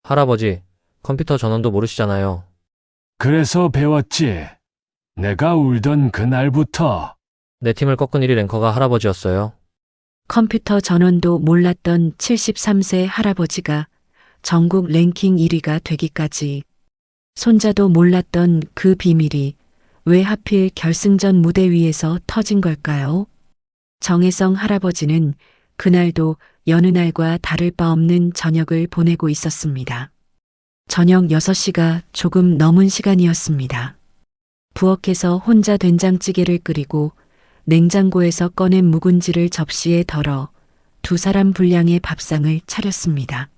할아버지, 컴퓨터 전원도 모르시잖아요. 그래서 배웠지. 내가 울던 그날부터. 내 팀을 꺾은 1위 랭커가 할아버지였어요. 컴퓨터 전원도 몰랐던 73세 할아버지가 전국 랭킹 1위가 되기까지, 손자도 몰랐던 그 비밀이 왜 하필 결승전 무대 위에서 터진 걸까요? 정혜성 할아버지는 그날도 여느 날과 다를 바 없는 저녁을 보내고 있었습니다. 저녁 6시가 조금 넘은 시간이었습니다. 부엌에서 혼자 된장찌개를 끓이고 냉장고에서 꺼낸 묵은지를 접시에 덜어 2사람 분량의 밥상을 차렸습니다.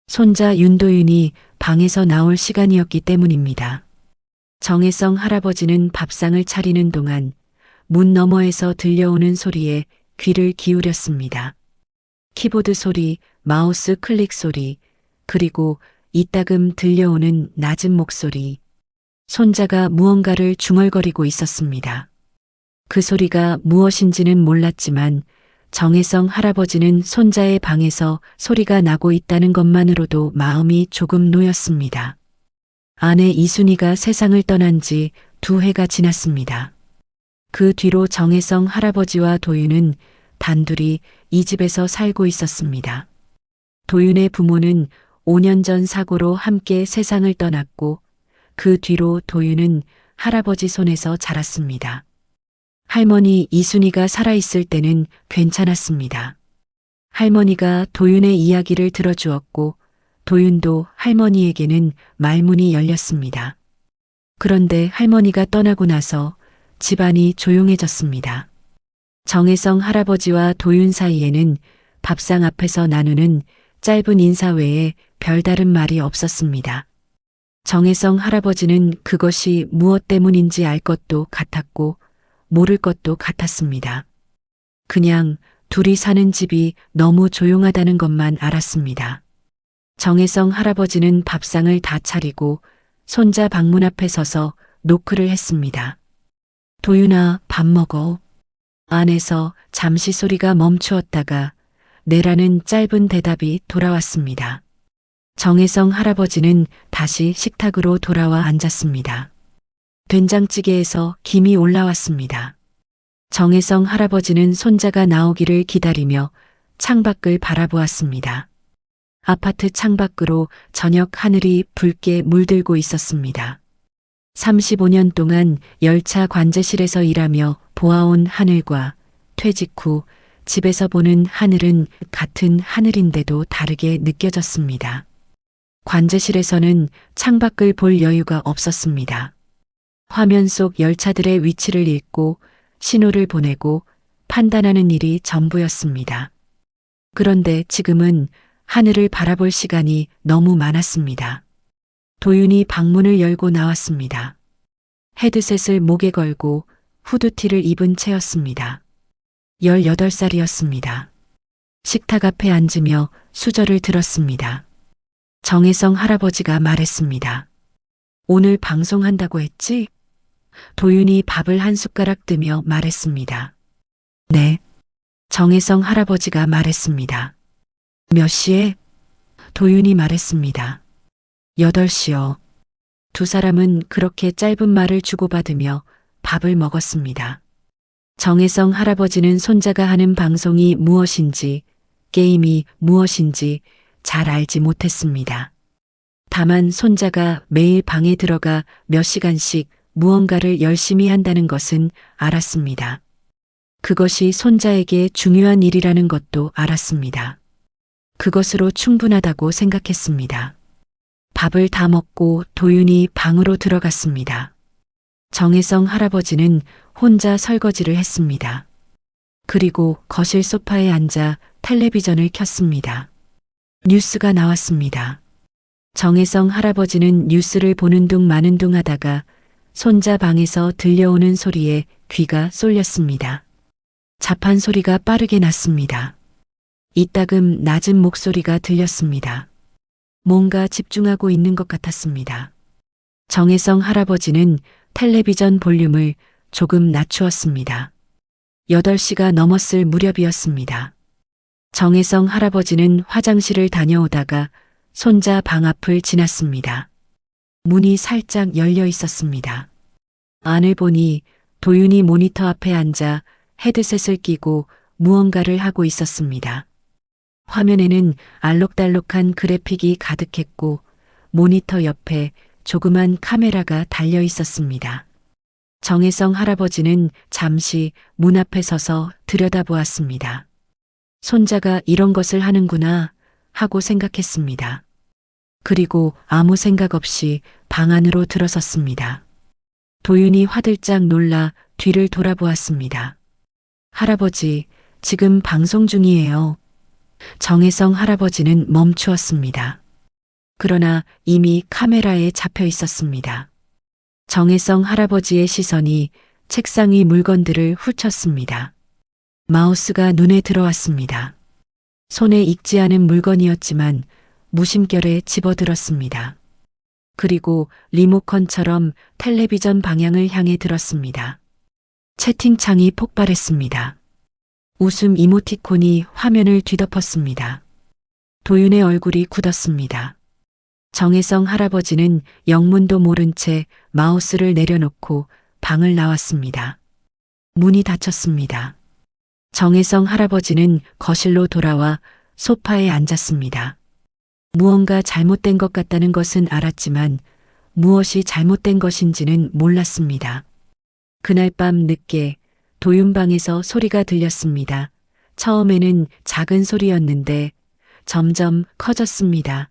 손자 윤도윤이 방에서 나올 시간이었기 때문입니다. 정혜성 할아버지는 밥상을 차리는 동안 문 너머에서 들려오는 소리에 귀를 기울였습니다. 키보드 소리, 마우스 클릭 소리, 그리고 이따금 들려오는 낮은 목소리. 손자가 무언가를 중얼거리고 있었습니다. 그 소리가 무엇인지는 몰랐지만 정혜성 할아버지는 손자의 방에서 소리가 나고 있다는 것만으로도 마음이 조금 놓였습니다. 아내 이순이가 세상을 떠난 지 2해가 지났습니다. 그 뒤로 정혜성 할아버지와 도윤은 단둘이 이 집에서 살고 있었습니다. 도윤의 부모는 5년 전 사고로 함께 세상을 떠났고 그 뒤로 도윤은 할아버지 손에서 자랐습니다. 할머니 이순이가 살아있을 때는 괜찮았습니다. 할머니가 도윤의 이야기를 들어주었고 도윤도 할머니에게는 말문이 열렸습니다. 그런데 할머니가 떠나고 나서 집안이 조용해졌습니다. 정혜성 할아버지와 도윤 사이에는 밥상 앞에서 나누는 짧은 인사 외에 별다른 말이 없었습니다. 정혜성 할아버지는 그것이 무엇 때문인지 알 것도 같았고 모를 것도 같았습니다. 그냥 둘이 사는 집이 너무 조용하다는 것만 알았습니다. 정혜성 할아버지는 밥상을 다 차리고 손자 방문 앞에 서서 노크를 했습니다. 도윤아, 밥 먹어. 안에서 잠시 소리가 멈추었다가 네라는 짧은 대답이 돌아왔습니다. 정혜성 할아버지는 다시 식탁으로 돌아와 앉았습니다. 된장찌개에서 김이 올라왔습니다. 정혜성 할아버지는 손자가 나오기를 기다리며 창밖을 바라보았습니다. 아파트 창밖으로 저녁 하늘이 붉게 물들고 있었습니다. 35년 동안 열차 관제실에서 일하며 보아온 하늘과 퇴직 후 집에서 보는 하늘은 같은 하늘인데도 다르게 느껴졌습니다. 관제실에서는 창밖을 볼 여유가 없었습니다. 화면 속 열차들의 위치를 읽고 신호를 보내고 판단하는 일이 전부였습니다. 그런데 지금은 하늘을 바라볼 시간이 너무 많았습니다. 도윤이 방문을 열고 나왔습니다. 헤드셋을 목에 걸고 후드티를 입은 채였습니다. 18살이었습니다. 식탁 앞에 앉으며 수저를 들었습니다. 정혜성 할아버지가 말했습니다. 오늘 방송한다고 했지? 도윤이 밥을 한 숟가락 뜨며 말했습니다. 네. 정혜성 할아버지가 말했습니다. 몇 시에? 도윤이 말했습니다. 8시요. 2사람은 그렇게 짧은 말을 주고받으며 밥을 먹었습니다. 정혜성 할아버지는 손자가 하는 방송이 무엇인지, 게임이 무엇인지 잘 알지 못했습니다. 다만 손자가 매일 방에 들어가 몇 시간씩 무언가를 열심히 한다는 것은 알았습니다. 그것이 손자에게 중요한 일이라는 것도 알았습니다. 그것으로 충분하다고 생각했습니다. 밥을 다 먹고 도윤이 방으로 들어갔습니다. 정혜성 할아버지는 혼자 설거지를 했습니다. 그리고 거실 소파에 앉아 텔레비전을 켰습니다. 뉴스가 나왔습니다. 정혜성 할아버지는 뉴스를 보는 둥 마는 둥 하다가 손자 방에서 들려오는 소리에 귀가 쏠렸습니다. 자판 소리가 빠르게 났습니다. 이따금 낮은 목소리가 들렸습니다. 뭔가 집중하고 있는 것 같았습니다. 정혜성 할아버지는 텔레비전 볼륨을 조금 낮추었습니다. 8시가 넘었을 무렵이었습니다. 정혜성 할아버지는 화장실을 다녀오다가 손자 방 앞을 지났습니다. 문이 살짝 열려 있었습니다. 안을 보니 도윤이 모니터 앞에 앉아 헤드셋을 끼고 무언가를 하고 있었습니다. 화면에는 알록달록한 그래픽이 가득했고 모니터 옆에 조그만 카메라가 달려 있었습니다. 정혜성 할아버지는 잠시 문 앞에 서서 들여다보았습니다. 손자가 이런 것을 하는구나 하고 생각했습니다. 그리고 아무 생각 없이 방 안으로 들어섰습니다. 도윤이 화들짝 놀라 뒤를 돌아보았습니다. 할아버지, 지금 방송 중이에요. 정혜성 할아버지는 멈추었습니다. 그러나 이미 카메라에 잡혀 있었습니다. 정혜성 할아버지의 시선이 책상 위 물건들을 훑었습니다. 마우스가 눈에 들어왔습니다. 손에 익지 않은 물건이었지만 무심결에 집어들었습니다. 그리고 리모컨처럼 텔레비전 방향을 향해 들었습니다. 채팅창이 폭발했습니다. 웃음 이모티콘이 화면을 뒤덮었습니다. 도윤의 얼굴이 굳었습니다. 정혜성 할아버지는 영문도 모른 채 마우스를 내려놓고 방을 나왔습니다. 문이 닫혔습니다. 정혜성 할아버지는 거실로 돌아와 소파에 앉았습니다. 무언가 잘못된 것 같다는 것은 알았지만 무엇이 잘못된 것인지는 몰랐습니다. 그날 밤 늦게 도윤방에서 소리가 들렸습니다. 처음에는 작은 소리였는데 점점 커졌습니다.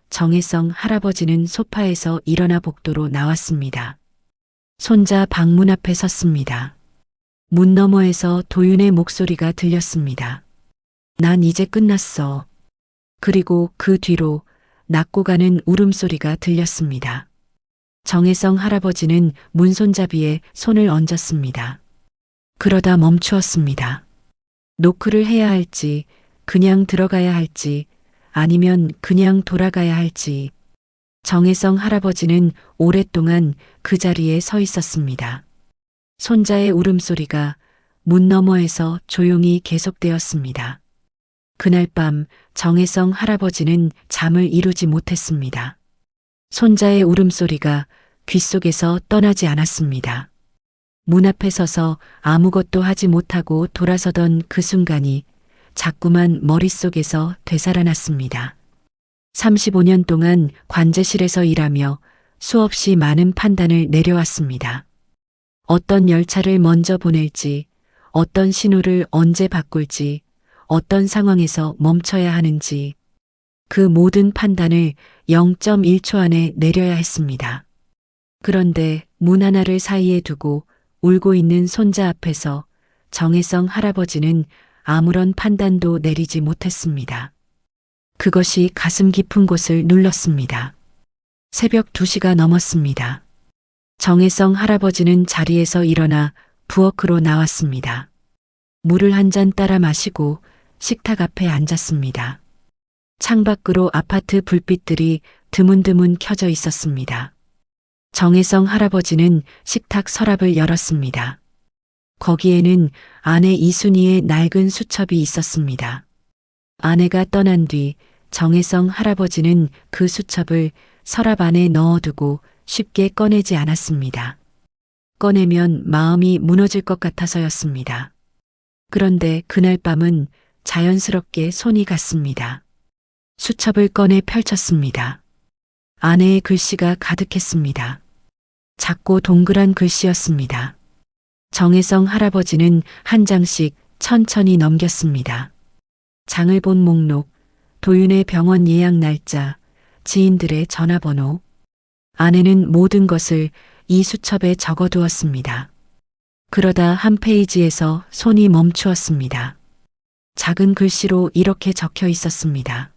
정혜성 할아버지는 소파에서 일어나 복도로 나왔습니다. 손자 방문 앞에 섰습니다. 문 너머에서 도윤의 목소리가 들렸습니다. 난 이제 끝났어. 그리고 그 뒤로 낮고 가는 울음소리가 들렸습니다. 정혜성 할아버지는 문손잡이에 손을 얹었습니다. 그러다 멈추었습니다. 노크를 해야 할지, 그냥 들어가야 할지, 아니면 그냥 돌아가야 할지. 정혜성 할아버지는 오랫동안 그 자리에 서 있었습니다. 손자의 울음소리가 문 너머에서 조용히 계속되었습니다. 그날 밤 정혜성 할아버지는 잠을 이루지 못했습니다. 손자의 울음소리가 귓속에서 떠나지 않았습니다. 문 앞에 서서 아무것도 하지 못하고 돌아서던 그 순간이 자꾸만 머릿속에서 되살아났습니다. 35년 동안 관제실에서 일하며 수없이 많은 판단을 내려왔습니다. 어떤 열차를 먼저 보낼지, 어떤 신호를 언제 바꿀지, 어떤 상황에서 멈춰야 하는지, 그 모든 판단을 0.1초 안에 내려야 했습니다. 그런데 문 하나를 사이에 두고 울고 있는 손자 앞에서 정혜성 할아버지는 아무런 판단도 내리지 못했습니다. 그것이 가슴 깊은 곳을 눌렀습니다. 새벽 2시가 넘었습니다. 정혜성 할아버지는 자리에서 일어나 부엌으로 나왔습니다. 물을 한 잔 따라 마시고 식탁 앞에 앉았습니다. 창밖으로 아파트 불빛들이 드문드문 켜져 있었습니다. 정혜성 할아버지는 식탁 서랍을 열었습니다. 거기에는 아내 이순희의 낡은 수첩이 있었습니다. 아내가 떠난 뒤 정혜성 할아버지는 그 수첩을 서랍 안에 넣어두고 쉽게 꺼내지 않았습니다. 꺼내면 마음이 무너질 것 같아서였습니다. 그런데 그날 밤은 자연스럽게 손이 갔습니다. 수첩을 꺼내 펼쳤습니다. 아내의 글씨가 가득했습니다. 작고 동그란 글씨였습니다. 정혜성 할아버지는 한 장씩 천천히 넘겼습니다. 장을 본 목록, 도윤의 병원 예약 날짜, 지인들의 전화번호. 아내는 모든 것을 이 수첩에 적어두었습니다. 그러다 한 페이지에서 손이 멈추었습니다. 작은 글씨로 이렇게 적혀 있었습니다.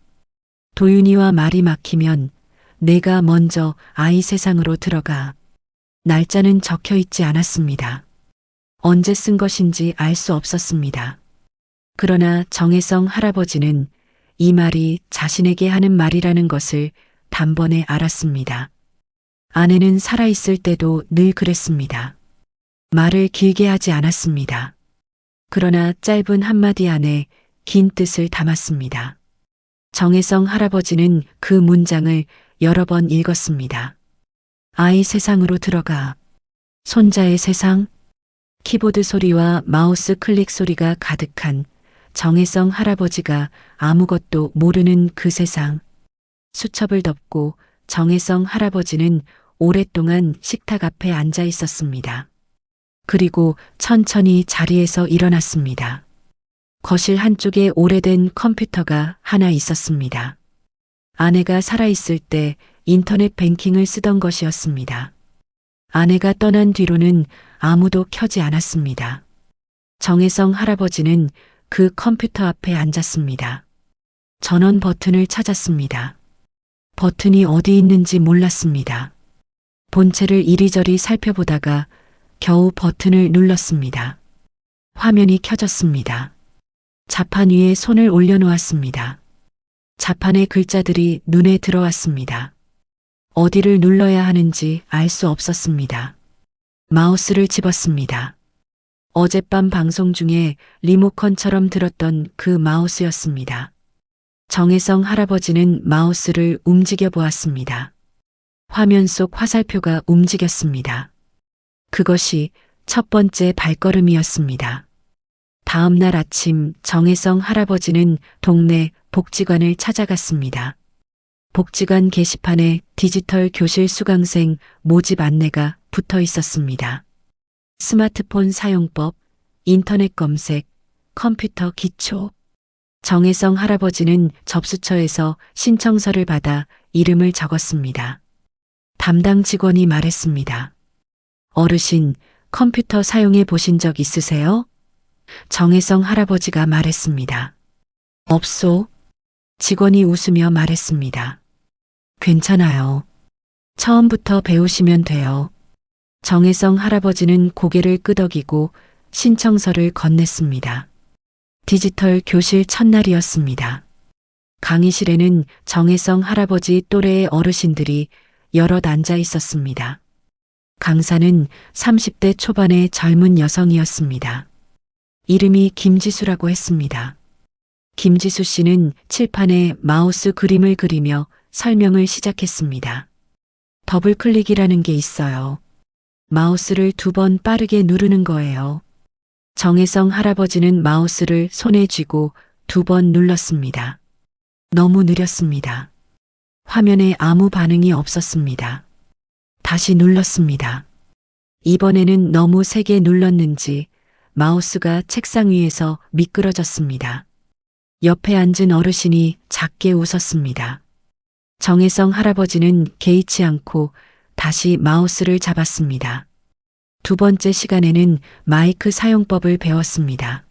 도윤이와 말이 막히면 내가 먼저 아이 세상으로 들어가. 날짜는 적혀 있지 않았습니다. 언제 쓴 것인지 알 수 없었습니다. 그러나 정혜성 할아버지는 이 말이 자신에게 하는 말이라는 것을 단번에 알았습니다. 아내는 살아있을 때도 늘 그랬습니다. 말을 길게 하지 않았습니다. 그러나 짧은 한마디 안에 긴 뜻을 담았습니다. 정혜성 할아버지는 그 문장을 여러 번 읽었습니다. 아이 세상으로 들어가. 손자의 세상? 키보드 소리와 마우스 클릭 소리가 가득한 정혜성 할아버지가 아무것도 모르는 그 세상. 수첩을 덮고 정혜성 할아버지는 오랫동안 식탁 앞에 앉아 있었습니다. 그리고 천천히 자리에서 일어났습니다. 거실 한쪽에 오래된 컴퓨터가 하나 있었습니다. 아내가 살아있을 때 인터넷 뱅킹을 쓰던 것이었습니다. 아내가 떠난 뒤로는 아무도 켜지 않았습니다. 정혜성 할아버지는 그 컴퓨터 앞에 앉았습니다. 전원 버튼을 찾았습니다. 버튼이 어디 있는지 몰랐습니다. 본체를 이리저리 살펴보다가 겨우 버튼을 눌렀습니다. 화면이 켜졌습니다. 자판 위에 손을 올려놓았습니다. 자판의 글자들이 눈에 들어왔습니다. 어디를 눌러야 하는지 알 수 없었습니다. 마우스를 집었습니다. 어젯밤 방송 중에 리모컨처럼 들었던 그 마우스였습니다. 정혜성 할아버지는 마우스를 움직여 보았습니다. 화면 속 화살표가 움직였습니다. 그것이 첫 번째 발걸음이었습니다. 다음 날 아침 정혜성 할아버지는 동네 복지관을 찾아갔습니다. 복지관 게시판에 디지털 교실 수강생 모집 안내가 붙어 있었습니다. 스마트폰 사용법, 인터넷 검색, 컴퓨터 기초. 정혜성 할아버지는 접수처에서 신청서를 받아 이름을 적었습니다. 담당 직원이 말했습니다. 어르신, 컴퓨터 사용해 보신 적 있으세요? 정혜성 할아버지가 말했습니다. 없소. 직원이 웃으며 말했습니다. 괜찮아요. 처음부터 배우시면 돼요. 정혜성 할아버지는 고개를 끄덕이고 신청서를 건넸습니다. 디지털 교실 첫날이었습니다. 강의실에는 정혜성 할아버지 또래의 어르신들이 여럿 앉아 있었습니다. 강사는 30대 초반의 젊은 여성이었습니다. 이름이 김지수라고 했습니다. 김지수 씨는 칠판에 마우스 그림을 그리며 설명을 시작했습니다. 더블 클릭이라는 게 있어요. 마우스를 2번 빠르게 누르는 거예요. 정혜성 할아버지는 마우스를 손에 쥐고 2번 눌렀습니다. 너무 느렸습니다. 화면에 아무 반응이 없었습니다. 다시 눌렀습니다. 이번에는 너무 세게 눌렀는지 마우스가 책상 위에서 미끄러졌습니다. 옆에 앉은 어르신이 작게 웃었습니다. 정혜성 할아버지는 개의치 않고 다시 마우스를 잡았습니다. 2번째 시간에는 마이크 사용법을 배웠습니다.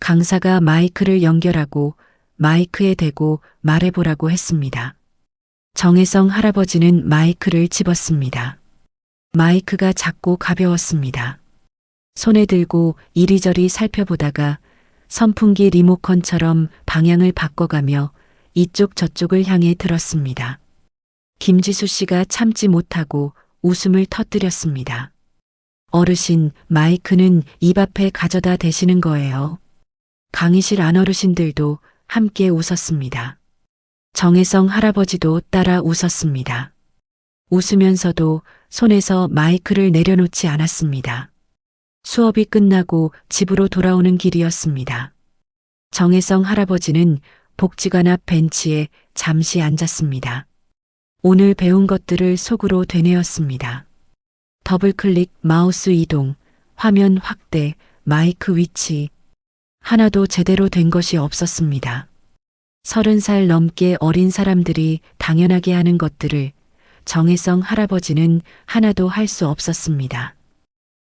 강사가 마이크를 연결하고 마이크에 대고 말해보라고 했습니다. 정혜성 할아버지는 마이크를 집었습니다. 마이크가 작고 가벼웠습니다. 손에 들고 이리저리 살펴보다가 선풍기 리모컨처럼 방향을 바꿔가며 이쪽 저쪽을 향해 들었습니다. 김지수 씨가 참지 못하고 웃음을 터뜨렸습니다. 어르신, 마이크는 입 앞에 가져다 대시는 거예요. 강의실 안 어르신들도 함께 웃었습니다. 정혜성 할아버지도 따라 웃었습니다. 웃으면서도 손에서 마이크를 내려놓지 않았습니다. 수업이 끝나고 집으로 돌아오는 길이었습니다. 정혜성 할아버지는 복지관 앞 벤치에 잠시 앉았습니다. 오늘 배운 것들을 속으로 되뇌었습니다. 더블클릭, 마우스 이동, 화면 확대, 마이크 위치. 하나도 제대로 된 것이 없었습니다. 30살 넘게 어린 사람들이 당연하게 하는 것들을 정혜성 할아버지는 하나도 할 수 없었습니다.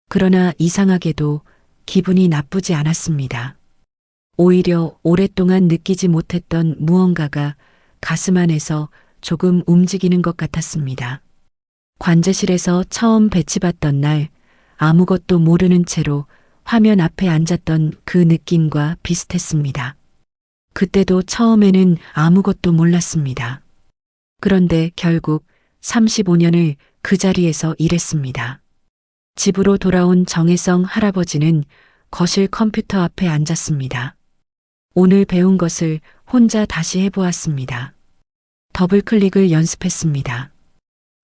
그러나 이상하게도 기분이 나쁘지 않았습니다. 오히려 오랫동안 느끼지 못했던 무언가가 가슴 안에서 조금 움직이는 것 같았습니다. 관제실에서 처음 배치받던 날 아무것도 모르는 채로 화면 앞에 앉았던 그 느낌과 비슷했습니다. 그때도 처음에는 아무것도 몰랐습니다. 그런데 결국 35년을 그 자리에서 일했습니다. 집으로 돌아온 정혜성 할아버지는 거실 컴퓨터 앞에 앉았습니다. 오늘 배운 것을 혼자 다시 해보았습니다. 더블 클릭을 연습했습니다.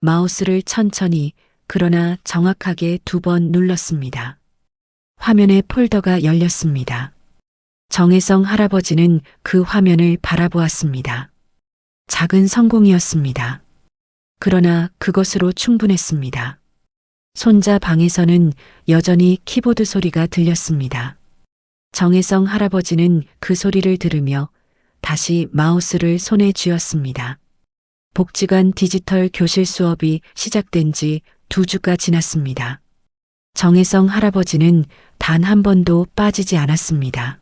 마우스를 천천히 그러나 정확하게 2번 눌렀습니다. 화면에 폴더가 열렸습니다. 정혜성 할아버지는 그 화면을 바라보았습니다. 작은 성공이었습니다. 그러나 그것으로 충분했습니다. 손자 방에서는 여전히 키보드 소리가 들렸습니다. 정혜성 할아버지는 그 소리를 들으며 다시 마우스를 손에 쥐었습니다. 복지관 디지털 교실 수업이 시작된 지 2주가 지났습니다. 정혜성 할아버지는 단 한 번도 빠지지 않았습니다.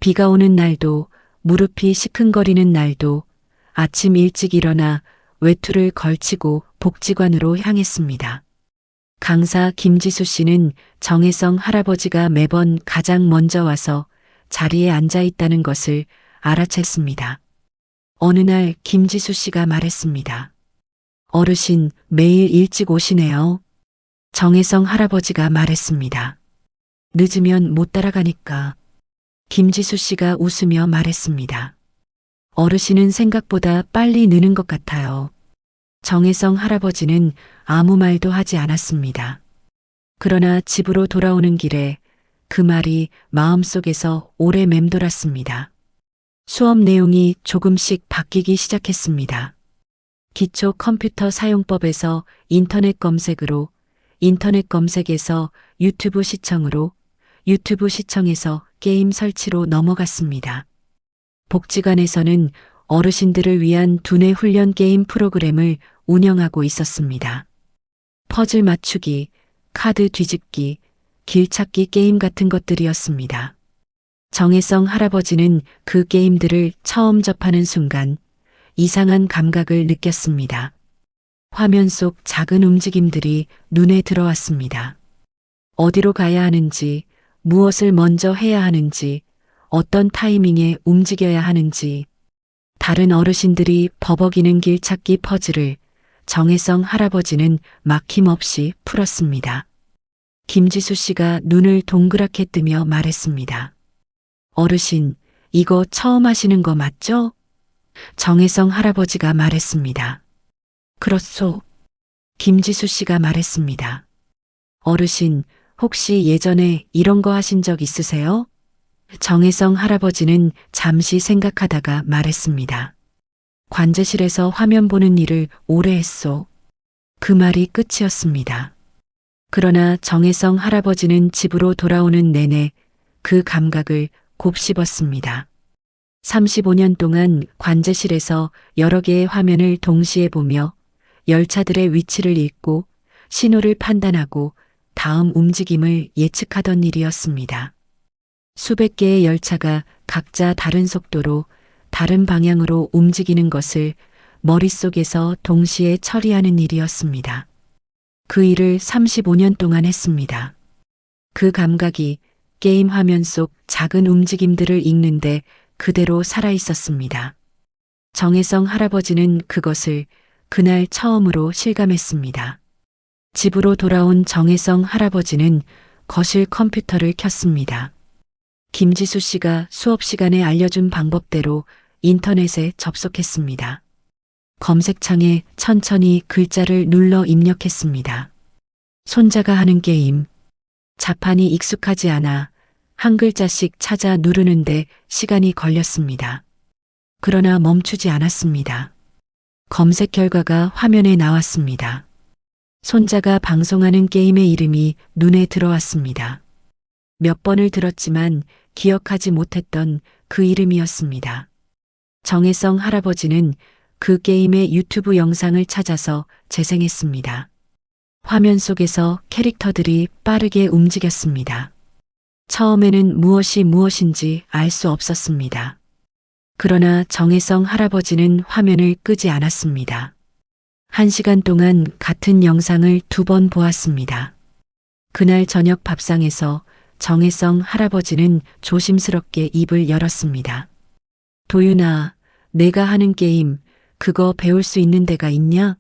비가 오는 날도, 무릎이 시큰거리는 날도 아침 일찍 일어나 외투를 걸치고 복지관으로 향했습니다. 강사 김지수 씨는 정혜성 할아버지가 매번 가장 먼저 와서 자리에 앉아 있다는 것을 알아챘습니다. 어느 날 김지수 씨가 말했습니다. 어르신, 매일 일찍 오시네요. 정혜성 할아버지가 말했습니다. 늦으면 못 따라가니까. 김지수 씨가 웃으며 말했습니다. 어르신은 생각보다 빨리 느는 것 같아요. 정혜성 할아버지는 아무 말도 하지 않았습니다. 그러나 집으로 돌아오는 길에 그 말이 마음속에서 오래 맴돌았습니다. 수업 내용이 조금씩 바뀌기 시작했습니다. 기초 컴퓨터 사용법에서 인터넷 검색으로, 인터넷 검색에서 유튜브 시청으로, 유튜브 시청에서 게임 설치로 넘어갔습니다. 복지관에서는 어르신들을 위한 두뇌 훈련 게임 프로그램을 운영하고 있었습니다. 퍼즐 맞추기, 카드 뒤집기, 길찾기 게임 같은 것들이었습니다. 정혜성 할아버지는 그 게임들을 처음 접하는 순간 이상한 감각을 느꼈습니다. 화면 속 작은 움직임들이 눈에 들어왔습니다. 어디로 가야 하는지, 무엇을 먼저 해야 하는지, 어떤 타이밍에 움직여야 하는지, 다른 어르신들이 버벅이는 길찾기 퍼즐을 정혜성 할아버지는 막힘없이 풀었습니다. 김지수 씨가 눈을 동그랗게 뜨며 말했습니다. 어르신, 이거 처음 하시는 거 맞죠? 정혜성 할아버지가 말했습니다. 그렇소. 김지수 씨가 말했습니다. 어르신, 혹시 예전에 이런 거 하신 적 있으세요? 정혜성 할아버지는 잠시 생각하다가 말했습니다. 관제실에서 화면 보는 일을 오래 했소. 그 말이 끝이었습니다. 그러나 정혜성 할아버지는 집으로 돌아오는 내내 그 감각을 곱씹었습니다. 35년 동안 관제실에서 여러 개의 화면을 동시에 보며 열차들의 위치를 읽고 신호를 판단하고 다음 움직임을 예측하던 일이었습니다. 수백 개의 열차가 각자 다른 속도로 다른 방향으로 움직이는 것을 머릿속에서 동시에 처리하는 일이었습니다. 그 일을 35년 동안 했습니다. 그 감각이 게임 화면 속 작은 움직임들을 읽는데 그대로 살아 있었습니다. 정혜성 할아버지는 그것을 그날 처음으로 실감했습니다. 집으로 돌아온 정혜성 할아버지는 거실 컴퓨터를 켰습니다. 김지수 씨가 수업 시간에 알려준 방법대로 인터넷에 접속했습니다. 검색창에 천천히 글자를 눌러 입력했습니다. 손자가 하는 게임. 자판이 익숙하지 않아 한 글자씩 찾아 누르는데 시간이 걸렸습니다. 그러나 멈추지 않았습니다. 검색 결과가 화면에 나왔습니다. 손자가 방송하는 게임의 이름이 눈에 들어왔습니다. 몇 번을 들었지만 기억하지 못했던 그 이름이었습니다. 정혜성 할아버지는 그 게임의 유튜브 영상을 찾아서 재생했습니다. 화면 속에서 캐릭터들이 빠르게 움직였습니다. 처음에는 무엇이 무엇인지 알 수 없었습니다. 그러나 정혜성 할아버지는 화면을 끄지 않았습니다. 1시간 동안 같은 영상을 2번 보았습니다. 그날 저녁 밥상에서 정혜성 할아버지는 조심스럽게 입을 열었습니다. 도윤아, 내가 하는 게임, 그거 배울 수 있는 데가 있냐?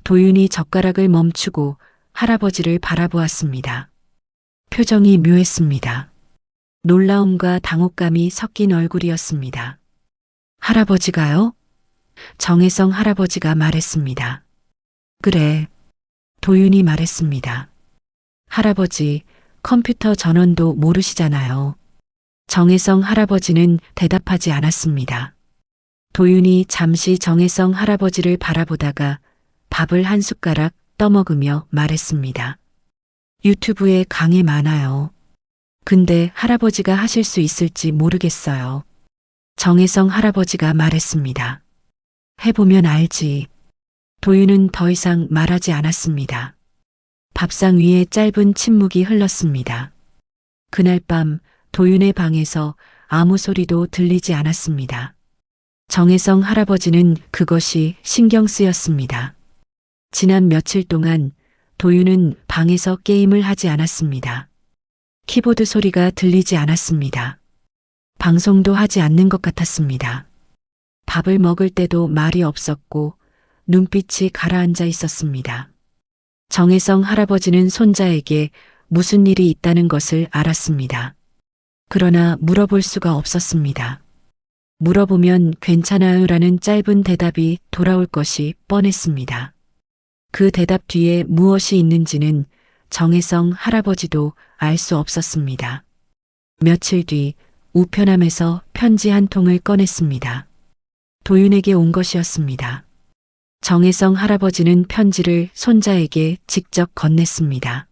도윤이 젓가락을 멈추고 할아버지를 바라보았습니다. 표정이 묘했습니다. 놀라움과 당혹감이 섞인 얼굴이었습니다. 할아버지가요? 정혜성 할아버지가 말했습니다. 그래. 도윤이 말했습니다. 할아버지, 컴퓨터 전원도 모르시잖아요. 정혜성 할아버지는 대답하지 않았습니다. 도윤이 잠시 정혜성 할아버지를 바라보다가 밥을 한 숟가락 떠먹으며 말했습니다. 유튜브에 강의 많아요. 근데 할아버지가 하실 수 있을지 모르겠어요. 정혜성 할아버지가 말했습니다. 해보면 알지. 도윤은 더 이상 말하지 않았습니다. 밥상 위에 짧은 침묵이 흘렀습니다. 그날 밤 도윤의 방에서 아무 소리도 들리지 않았습니다. 정혜성 할아버지는 그것이 신경 쓰였습니다. 지난 며칠 동안 도윤은 방에서 게임을 하지 않았습니다. 키보드 소리가 들리지 않았습니다. 방송도 하지 않는 것 같았습니다. 밥을 먹을 때도 말이 없었고 눈빛이 가라앉아 있었습니다. 정혜성 할아버지는 손자에게 무슨 일이 있다는 것을 알았습니다. 그러나 물어볼 수가 없었습니다. 물어보면 괜찮아요라는 짧은 대답이 돌아올 것이 뻔했습니다. 그 대답 뒤에 무엇이 있는지는 정혜성 할아버지도 알 수 없었습니다. 며칠 뒤 우편함에서 편지 한 통을 꺼냈습니다. 도윤에게 온 것이었습니다. 정혜성 할아버지는 편지를 손자에게 직접 건넸습니다.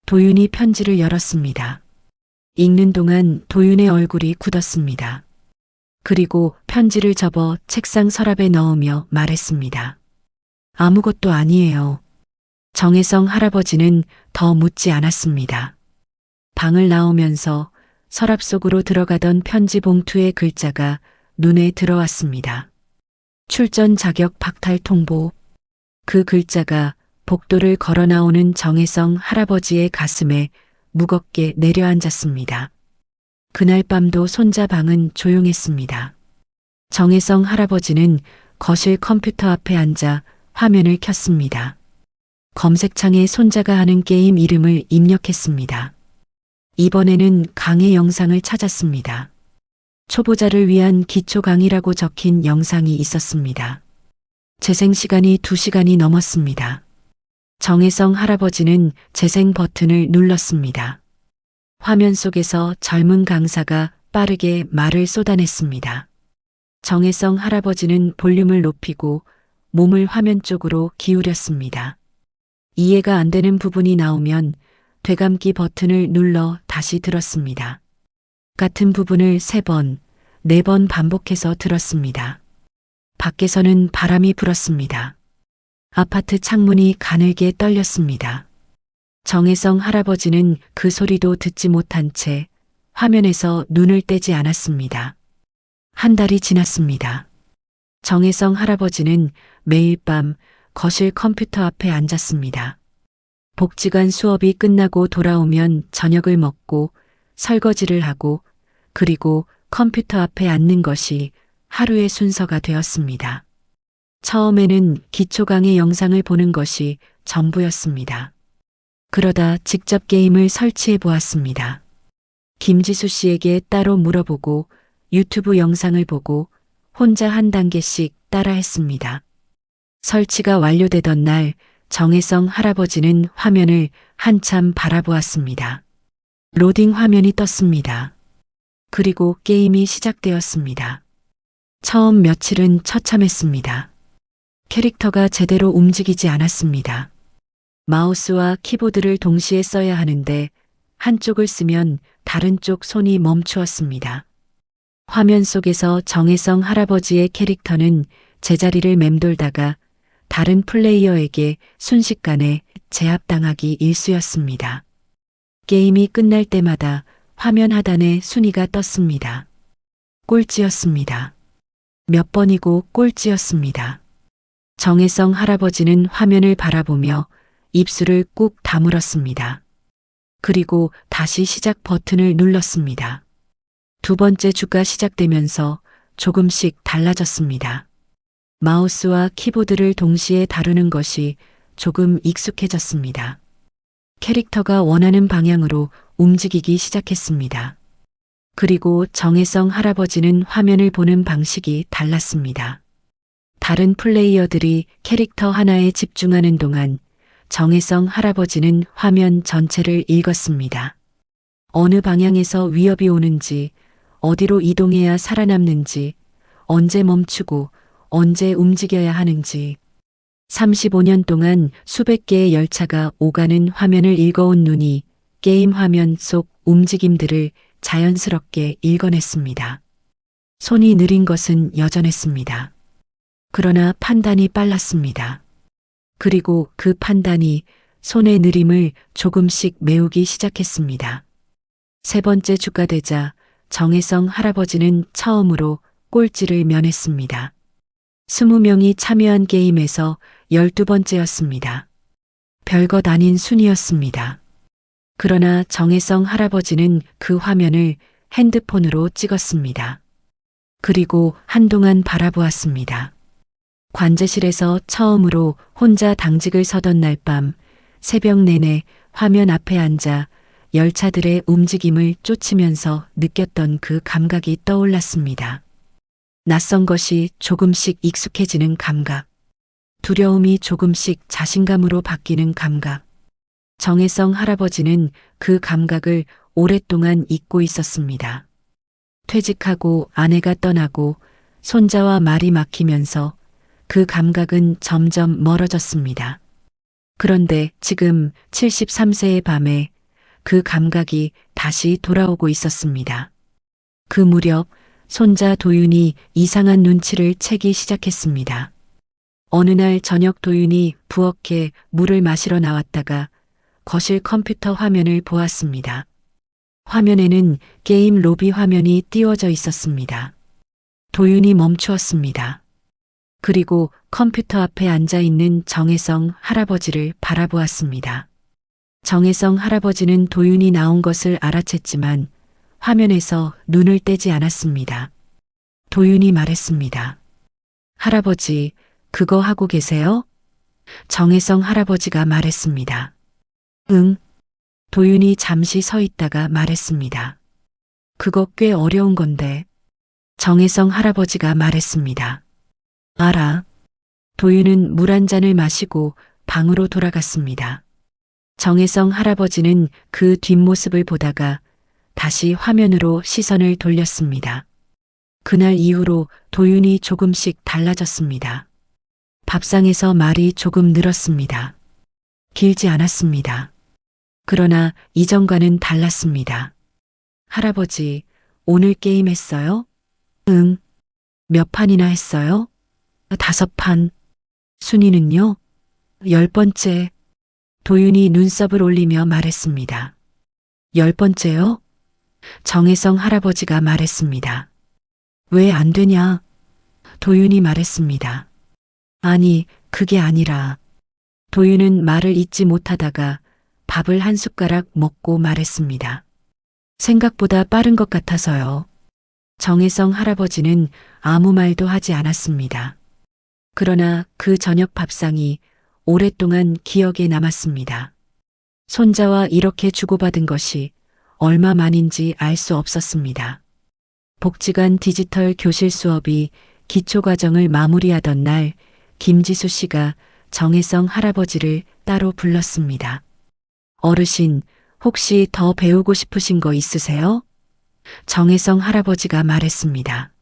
도윤이 편지를 열었습니다. 읽는 동안 도윤의 얼굴이 굳었습니다. 그리고 편지를 접어 책상 서랍에 넣으며 말했습니다. 아무것도 아니에요. 정혜성 할아버지는 더 묻지 않았습니다. 방을 나오면서 서랍 속으로 들어가던 편지 봉투의 글자가 눈에 들어왔습니다. 출전 자격 박탈 통보. 그 글자가 복도를 걸어 나오는 정혜성 할아버지의 가슴에 무겁게 내려앉았습니다. 그날 밤도 손자 방은 조용했습니다. 정혜성 할아버지는 거실 컴퓨터 앞에 앉아 화면을 켰습니다. 검색창에 손자가 하는 게임 이름을 입력했습니다. 이번에는 강의 영상을 찾았습니다. 초보자를 위한 기초 강의라고 적힌 영상이 있었습니다. 재생 시간이 2시간이 넘었습니다. 정혜성 할아버지는 재생 버튼을 눌렀습니다. 화면 속에서 젊은 강사가 빠르게 말을 쏟아냈습니다. 정혜성 할아버지는 볼륨을 높이고 몸을 화면 쪽으로 기울였습니다. 이해가 안 되는 부분이 나오면 되감기 버튼을 눌러 다시 들었습니다. 같은 부분을 3번, 4번 반복해서 들었습니다. 밖에서는 바람이 불었습니다. 아파트 창문이 가늘게 떨렸습니다. 정혜성 할아버지는 그 소리도 듣지 못한 채 화면에서 눈을 떼지 않았습니다. 한 달이 지났습니다. 정혜성 할아버지는 매일 밤 거실 컴퓨터 앞에 앉았습니다. 복지관 수업이 끝나고 돌아오면 저녁을 먹고 설거지를 하고 그리고 컴퓨터 앞에 앉는 것이 하루의 순서가 되었습니다. 처음에는 기초 강의 영상을 보는 것이 전부였습니다. 그러다 직접 게임을 설치해 보았습니다. 김지수 씨에게 따로 물어보고 유튜브 영상을 보고 혼자 한 단계씩 따라했습니다. 설치가 완료되던 날 정혜성 할아버지는 화면을 한참 바라보았습니다. 로딩 화면이 떴습니다. 그리고 게임이 시작되었습니다. 처음 며칠은 처참했습니다. 캐릭터가 제대로 움직이지 않았습니다. 마우스와 키보드를 동시에 써야 하는데 한쪽을 쓰면 다른 쪽 손이 멈추었습니다. 화면 속에서 정혜성 할아버지의 캐릭터는 제자리를 맴돌다가 다른 플레이어에게 순식간에 제압당하기 일쑤였습니다. 게임이 끝날 때마다 화면 하단에 순위가 떴습니다. 꼴찌였습니다. 몇 번이고 꼴찌였습니다. 정혜성 할아버지는 화면을 바라보며 입술을 꾹 다물었습니다. 그리고 다시 시작 버튼을 눌렀습니다. 2번째 주가 시작되면서 조금씩 달라졌습니다. 마우스와 키보드를 동시에 다루는 것이 조금 익숙해졌습니다. 캐릭터가 원하는 방향으로 움직이기 시작했습니다. 그리고 정혜성 할아버지는 화면을 보는 방식이 달랐습니다. 다른 플레이어들이 캐릭터 하나에 집중하는 동안 정혜성 할아버지는 화면 전체를 읽었습니다. 어느 방향에서 위협이 오는지, 어디로 이동해야 살아남는지, 언제 멈추고 언제 움직여야 하는지. 35년 동안 수백 개의 열차가 오가는 화면을 읽어온 눈이 게임 화면 속 움직임들을 자연스럽게 읽어냈습니다. 손이 느린 것은 여전했습니다. 그러나 판단이 빨랐습니다. 그리고 그 판단이 손의 느림을 조금씩 메우기 시작했습니다. 세 번째 주가 되자 정혜성 할아버지는 처음으로 꼴찌를 면했습니다. 20명이 참여한 게임에서 12번째였습니다. 별것 아닌 순위였습니다. 그러나 정혜성 할아버지는 그 화면을 핸드폰으로 찍었습니다. 그리고 한동안 바라보았습니다. 관제실에서 처음으로 혼자 당직을 서던 날 밤 새벽 내내 화면 앞에 앉아 열차들의 움직임을 쫓으면서 느꼈던 그 감각이 떠올랐습니다. 낯선 것이 조금씩 익숙해지는 감각. 두려움이 조금씩 자신감으로 바뀌는 감각. 정혜성 할아버지는 그 감각을 오랫동안 잊고 있었습니다. 퇴직하고 아내가 떠나고 손자와 말이 막히면서 그 감각은 점점 멀어졌습니다. 그런데 지금 73세의 밤에 그 감각이 다시 돌아오고 있었습니다. 그 무렵 손자 도윤이 이상한 눈치를 채기 시작했습니다. 어느 날 저녁 도윤이 부엌에 물을 마시러 나왔다가 거실 컴퓨터 화면을 보았습니다. 화면에는 게임 로비 화면이 띄워져 있었습니다. 도윤이 멈추었습니다. 그리고 컴퓨터 앞에 앉아 있는 정혜성 할아버지를 바라보았습니다. 정혜성 할아버지는 도윤이 나온 것을 알아챘지만 화면에서 눈을 떼지 않았습니다. 도윤이 말했습니다. 할아버지, 그거 하고 계세요? 정혜성 할아버지가 말했습니다. 응. 도윤이 잠시 서 있다가 말했습니다. 그거 꽤 어려운 건데. 정혜성 할아버지가 말했습니다. 알아. 도윤은 물 한 잔을 마시고 방으로 돌아갔습니다. 정혜성 할아버지는 그 뒷모습을 보다가 다시 화면으로 시선을 돌렸습니다. 그날 이후로 도윤이 조금씩 달라졌습니다. 밥상에서 말이 조금 늘었습니다. 길지 않았습니다. 그러나 이전과는 달랐습니다. 할아버지, 오늘 게임 했어요? 응. 몇 판이나 했어요? 5판. 순위는요? 10번째. 도윤이 눈썹을 올리며 말했습니다. 10번째요? 정혜성 할아버지가 말했습니다. 왜 안 되냐? 도윤이 말했습니다. 아니, 그게 아니라. 도윤은 말을 잇지 못하다가 밥을 한 숟가락 먹고 말했습니다. 생각보다 빠른 것 같아서요. 정혜성 할아버지는 아무 말도 하지 않았습니다. 그러나 그 저녁 밥상이 오랫동안 기억에 남았습니다. 손자와 이렇게 주고받은 것이 얼마만인지 알 수 없었습니다. 복지관 디지털 교실 수업이 기초과정을 마무리하던 날 김지수 씨가 정혜성 할아버지를 따로 불렀습니다. 어르신, 혹시 더 배우고 싶으신 거 있으세요? 정혜성 할아버지가 말했습니다.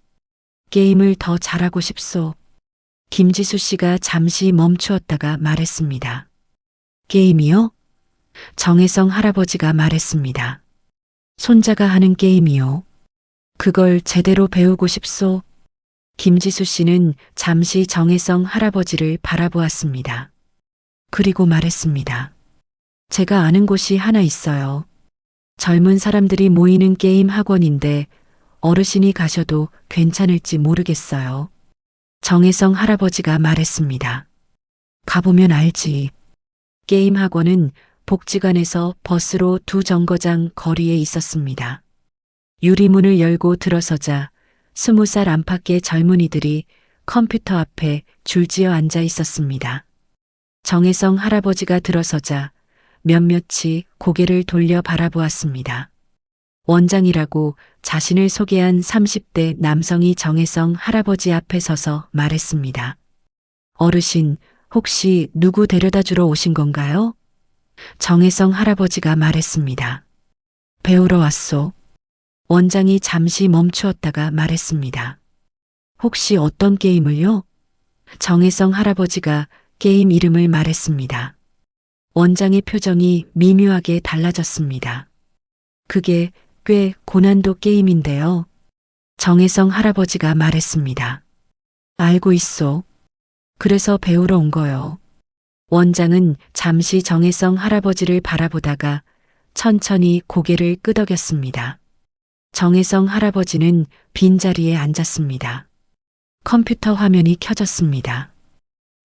게임을 더 잘하고 싶소. 김지수 씨가 잠시 멈추었다가 말했습니다. 게임이요? 정혜성 할아버지가 말했습니다. 손자가 하는 게임이요. 그걸 제대로 배우고 싶소. 김지수 씨는 잠시 정혜성 할아버지를 바라보았습니다. 그리고 말했습니다. 제가 아는 곳이 하나 있어요. 젊은 사람들이 모이는 게임 학원인데 어르신이 가셔도 괜찮을지 모르겠어요. 정혜성 할아버지가 말했습니다. 가보면 알지. 게임 학원은 복지관에서 버스로 2정거장 거리에 있었습니다. 유리문을 열고 들어서자 20살 안팎의 젊은이들이 컴퓨터 앞에 줄지어 앉아 있었습니다. 정혜성 할아버지가 들어서자 몇몇이 고개를 돌려 바라보았습니다. 원장이라고 자신을 소개한 30대 남성이 정혜성 할아버지 앞에 서서 말했습니다. 어르신, 혹시 누구 데려다 주러 오신 건가요? 정혜성 할아버지가 말했습니다. 배우러 왔소. 원장이 잠시 멈추었다가 말했습니다. 혹시 어떤 게임을요? 정혜성 할아버지가 게임 이름을 말했습니다. 원장의 표정이 미묘하게 달라졌습니다. 그게 꽤 고난도 게임인데요. 정혜성 할아버지가 말했습니다. 알고 있소. 그래서 배우러 온 거요. 원장은 잠시 정혜성 할아버지를 바라보다가 천천히 고개를 끄덕였습니다. 정혜성 할아버지는 빈자리에 앉았습니다. 컴퓨터 화면이 켜졌습니다.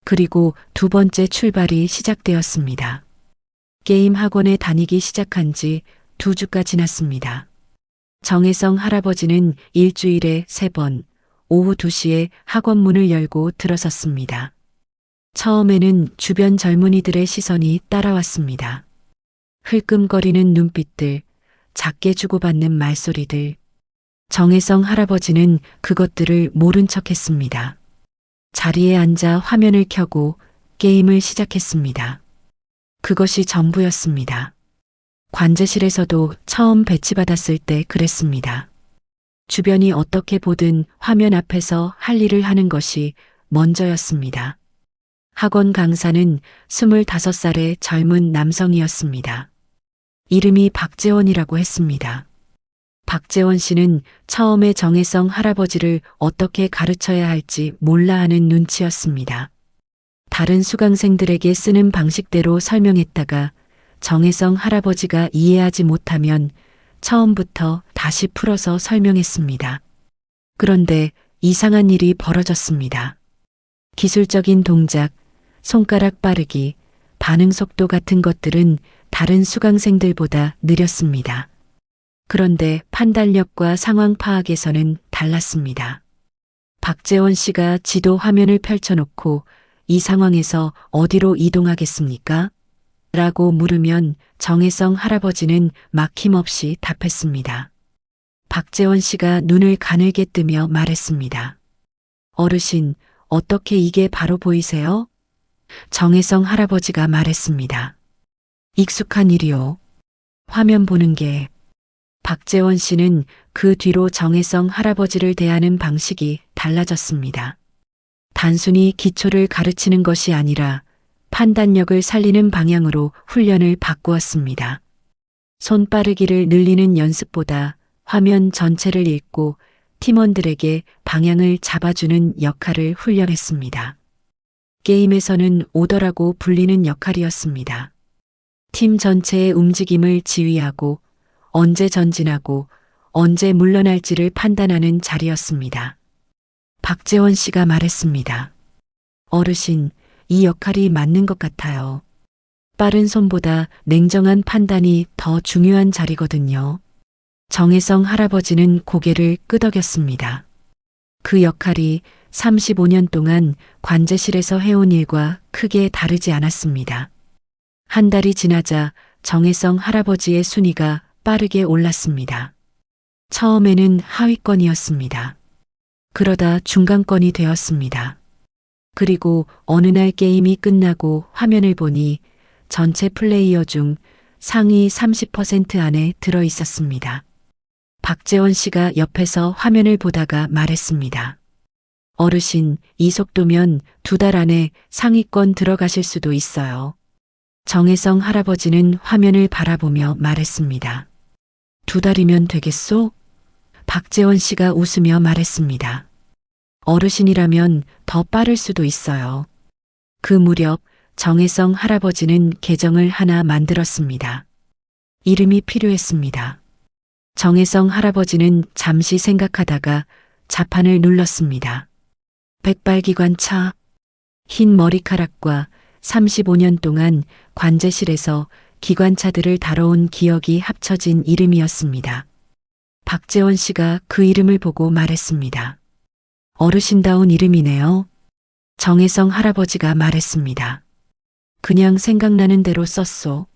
그리고 두 번째 출발이 시작되었습니다. 게임 학원에 다니기 시작한 지 2주가 지났습니다. 정혜성 할아버지는 일주일에 3번 오후 2시에 학원 문을 열고 들어섰습니다. 처음에는 주변 젊은이들의 시선이 따라왔습니다. 흘끔거리는 눈빛들, 작게 주고받는 말소리들. 정혜성 할아버지는 그것들을 모른 척했습니다. 자리에 앉아 화면을 켜고 게임을 시작했습니다. 그것이 전부였습니다. 관제실에서도 처음 배치받았을 때 그랬습니다. 주변이 어떻게 보든 화면 앞에서 할 일을 하는 것이 먼저였습니다. 학원 강사는 25살의 젊은 남성이었습니다. 이름이 박재원이라고 했습니다. 박재원 씨는 처음에 정혜성 할아버지를 어떻게 가르쳐야 할지 몰라 하는 눈치였습니다. 다른 수강생들에게 쓰는 방식대로 설명했다가 정혜성 할아버지가 이해하지 못하면 처음부터 다시 풀어서 설명했습니다. 그런데 이상한 일이 벌어졌습니다. 기술적인 동작, 손가락 빠르기, 반응 속도 같은 것들은 다른 수강생들보다 느렸습니다. 그런데 판단력과 상황 파악에서는 달랐습니다. 박재원 씨가 지도 화면을 펼쳐놓고 이 상황에서 어디로 이동하겠습니까? 라고 물으면 정혜성 할아버지는 막힘없이 답했습니다. 박재원 씨가 눈을 가늘게 뜨며 말했습니다. 어르신, 어떻게 이게 바로 보이세요? 정혜성 할아버지가 말했습니다. 익숙한 일이요. 화면 보는 게. 박재원 씨는 그 뒤로 정혜성 할아버지를 대하는 방식이 달라졌습니다. 단순히 기초를 가르치는 것이 아니라 판단력을 살리는 방향으로 훈련을 바꾸었습니다. 손 빠르기를 늘리는 연습보다 화면 전체를 읽고 팀원들에게 방향을 잡아주는 역할을 훈련했습니다. 게임에서는 오더라고 불리는 역할이었습니다. 팀 전체의 움직임을 지휘하고 언제 전진하고 언제 물러날지를 판단하는 자리였습니다. 박재원 씨가 말했습니다. 어르신, 이 역할이 맞는 것 같아요. 빠른 손보다 냉정한 판단이 더 중요한 자리거든요. 정혜성 할아버지는 고개를 끄덕였습니다. 그 역할이 35년 동안 관제실에서 해온 일과 크게 다르지 않았습니다. 한 달이 지나자 정혜성 할아버지의 순위가 빠르게 올랐습니다. 처음에는 하위권이었습니다. 그러다 중간권이 되었습니다. 그리고 어느 날 게임이 끝나고 화면을 보니 전체 플레이어 중 상위 30% 안에 들어 있었습니다. 박재원 씨가 옆에서 화면을 보다가 말했습니다. 어르신, 이 속도면 2달 안에 상위권 들어가실 수도 있어요. 정혜성 할아버지는 화면을 바라보며 말했습니다. 2달이면 되겠소? 박재원 씨가 웃으며 말했습니다. 어르신이라면 더 빠를 수도 있어요. 그 무렵 정혜성 할아버지는 계정을 하나 만들었습니다. 이름이 필요했습니다. 정혜성 할아버지는 잠시 생각하다가 자판을 눌렀습니다. 백발기관차. 흰 머리카락과 35년 동안 관제실에서 기관차들을 다뤄온 기억이 합쳐진 이름이었습니다. 박재원 씨가 그 이름을 보고 말했습니다. 어르신다운 이름이네요. 정혜성 할아버지가 말했습니다. 그냥 생각나는 대로 썼소.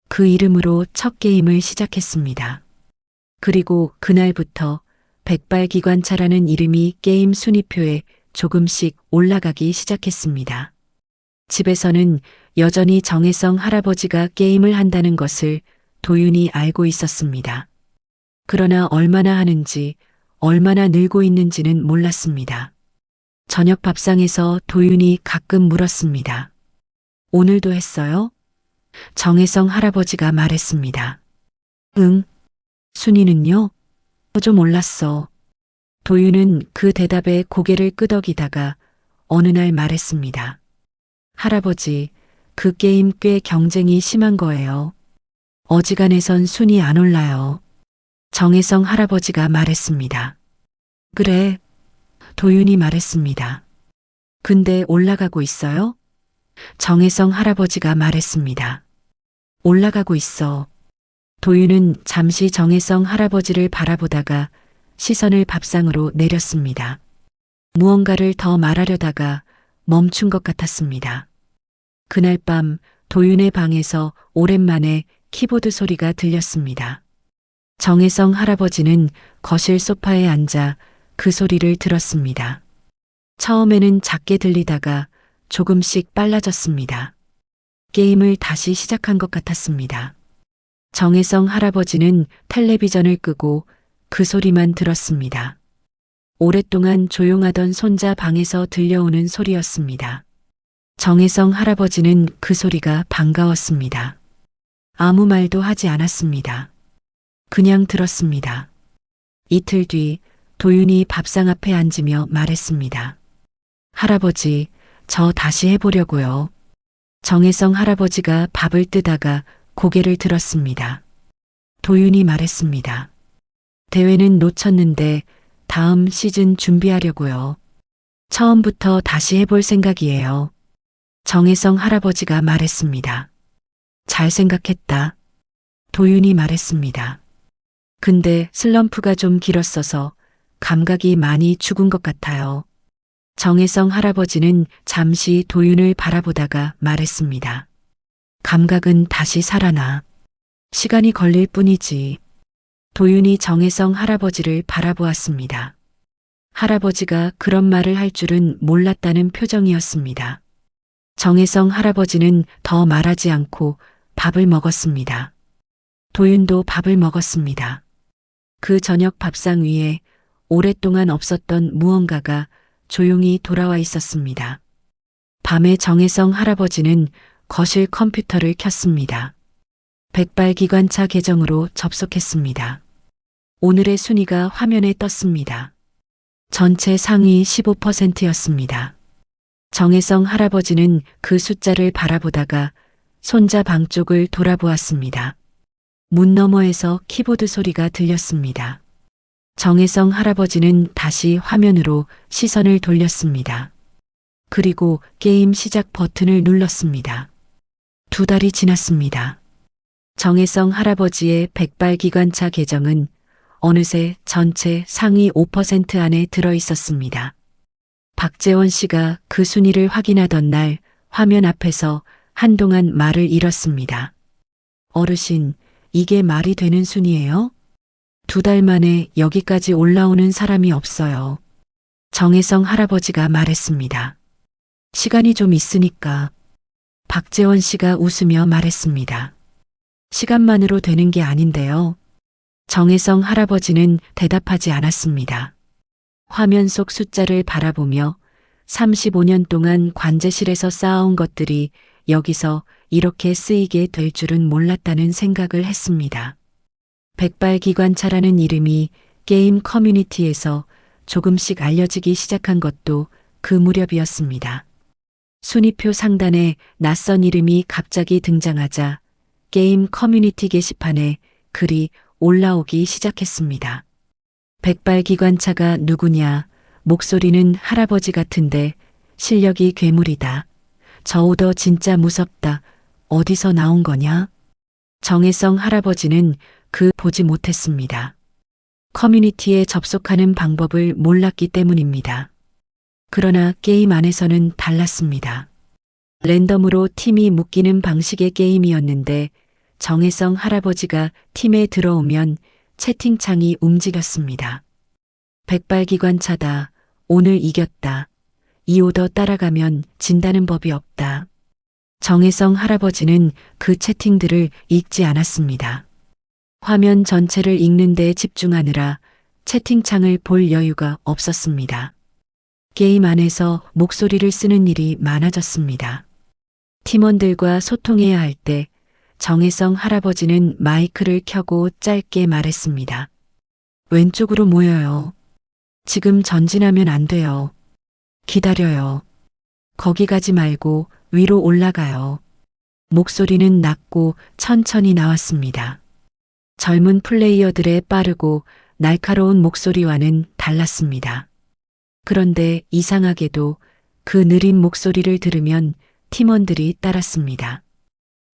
그 이름으로 첫 게임을 시작했습니다. 그리고 그날부터 백발기관차라는 이름이 게임 순위표에 조금씩 올라가기 시작했습니다. 집에서는 여전히 정혜성 할아버지가 게임을 한다는 것을 도윤이 알고 있었습니다. 그러나 얼마나 하는지, 얼마나 늘고 있는지는 몰랐습니다. 저녁 밥상에서 도윤이 가끔 물었습니다. 오늘도 했어요? 정혜성 할아버지가 말했습니다. 응. 순이는요? 좀 올랐어. 도윤은 그 대답에 고개를 끄덕이다가 어느 날 말했습니다. 할아버지, 그 게임 꽤 경쟁이 심한 거예요. 어지간해선 순이 안 올라요. 정혜성 할아버지가 말했습니다. 그래. 도윤이 말했습니다. 근데 올라가고 있어요? 정혜성 할아버지가 말했습니다. 올라가고 있어. 도윤은 잠시 정혜성 할아버지를 바라보다가 시선을 밥상으로 내렸습니다. 무언가를 더 말하려다가 멈춘 것 같았습니다. 그날 밤 도윤의 방에서 오랜만에 키보드 소리가 들렸습니다. 정혜성 할아버지는 거실 소파에 앉아 그 소리를 들었습니다. 처음에는 작게 들리다가 조금씩 빨라졌습니다. 게임을 다시 시작한 것 같았습니다. 정혜성 할아버지는 텔레비전을 끄고 그 소리만 들었습니다. 오랫동안 조용하던 손자 방에서 들려오는 소리였습니다. 정혜성 할아버지는 그 소리가 반가웠습니다. 아무 말도 하지 않았습니다. 그냥 들었습니다. 이틀 뒤 도윤이 밥상 앞에 앉으며 말했습니다. 할아버지, 저 다시 해보려고요. 정혜성 할아버지가 밥을 뜨다가 고개를 들었습니다. 도윤이 말했습니다. 대회는 놓쳤는데 다음 시즌 준비하려고요. 처음부터 다시 해볼 생각이에요. 정혜성 할아버지가 말했습니다. 잘 생각했다. 도윤이 말했습니다. 근데 슬럼프가 좀 길었어서 감각이 많이 죽은 것 같아요. 정혜성 할아버지는 잠시 도윤을 바라보다가 말했습니다. 감각은 다시 살아나. 시간이 걸릴 뿐이지. 도윤이 정혜성 할아버지를 바라보았습니다. 할아버지가 그런 말을 할 줄은 몰랐다는 표정이었습니다. 정혜성 할아버지는 더 말하지 않고 밥을 먹었습니다. 도윤도 밥을 먹었습니다. 그 저녁 밥상 위에 오랫동안 없었던 무언가가 조용히 돌아와 있었습니다. 밤에 정혜성 할아버지는 거실 컴퓨터를 켰습니다. 백발기관차 계정으로 접속했습니다. 오늘의 순위가 화면에 떴습니다. 전체 상위 15%였습니다. 정혜성 할아버지는 그 숫자를 바라보다가 손자 방 쪽을 돌아보았습니다. 문 너머에서 키보드 소리가 들렸습니다. 정혜성 할아버지는 다시 화면으로 시선을 돌렸습니다. 그리고 게임 시작 버튼을 눌렀습니다. 2달이 지났습니다. 정혜성 할아버지의 백발기관차 계정은 어느새 전체 상위 5% 안에 들어 있었습니다. 박재원 씨가 그 순위를 확인하던 날 화면 앞에서 한동안 말을 잃었습니다. 어르신, 이게 말이 되는 순위예요? 2달 만에 여기까지 올라오는 사람이 없어요. 정혜성 할아버지가 말했습니다. 시간이 좀 있으니까. 박재원 씨가 웃으며 말했습니다. 시간만으로 되는 게 아닌데요. 정혜성 할아버지는 대답하지 않았습니다. 화면 속 숫자를 바라보며 35년 동안 관제실에서 쌓아온 것들이 여기서 이렇게 쓰이게 될 줄은 몰랐다는 생각을 했습니다. 백발기관차라는 이름이 게임 커뮤니티에서 조금씩 알려지기 시작한 것도 그 무렵이었습니다. 순위표 상단에 낯선 이름이 갑자기 등장하자 게임 커뮤니티 게시판에 글이 올라오기 시작했습니다. 백발기관차가 누구냐? 목소리는 할아버지 같은데 실력이 괴물이다. 저 오더 진짜 무섭다. 어디서 나온 거냐? 정혜성 할아버지는 보지 못했습니다. 커뮤니티에 접속하는 방법을 몰랐기 때문입니다. 그러나 게임 안에서는 달랐습니다. 랜덤으로 팀이 묶이는 방식의 게임이었는데 정혜성 할아버지가 팀에 들어오면 채팅창이 움직였습니다. 백발기관차다. 오늘 이겼다. 이 오더 따라가면 진다는 법이 없다. 정혜성 할아버지는 그 채팅들을 읽지 않았습니다. 화면 전체를 읽는 데 집중하느라 채팅창을 볼 여유가 없었습니다. 게임 안에서 목소리를 쓰는 일이 많아졌습니다. 팀원들과 소통해야 할 때 정혜성 할아버지는 마이크를 켜고 짧게 말했습니다. 왼쪽으로 모여요. 지금 전진하면 안 돼요. 기다려요. 거기 가지 말고 위로 올라가요. 목소리는 낮고 천천히 나왔습니다. 젊은 플레이어들의 빠르고 날카로운 목소리와는 달랐습니다. 그런데 이상하게도 그 느린 목소리를 들으면 팀원들이 따랐습니다.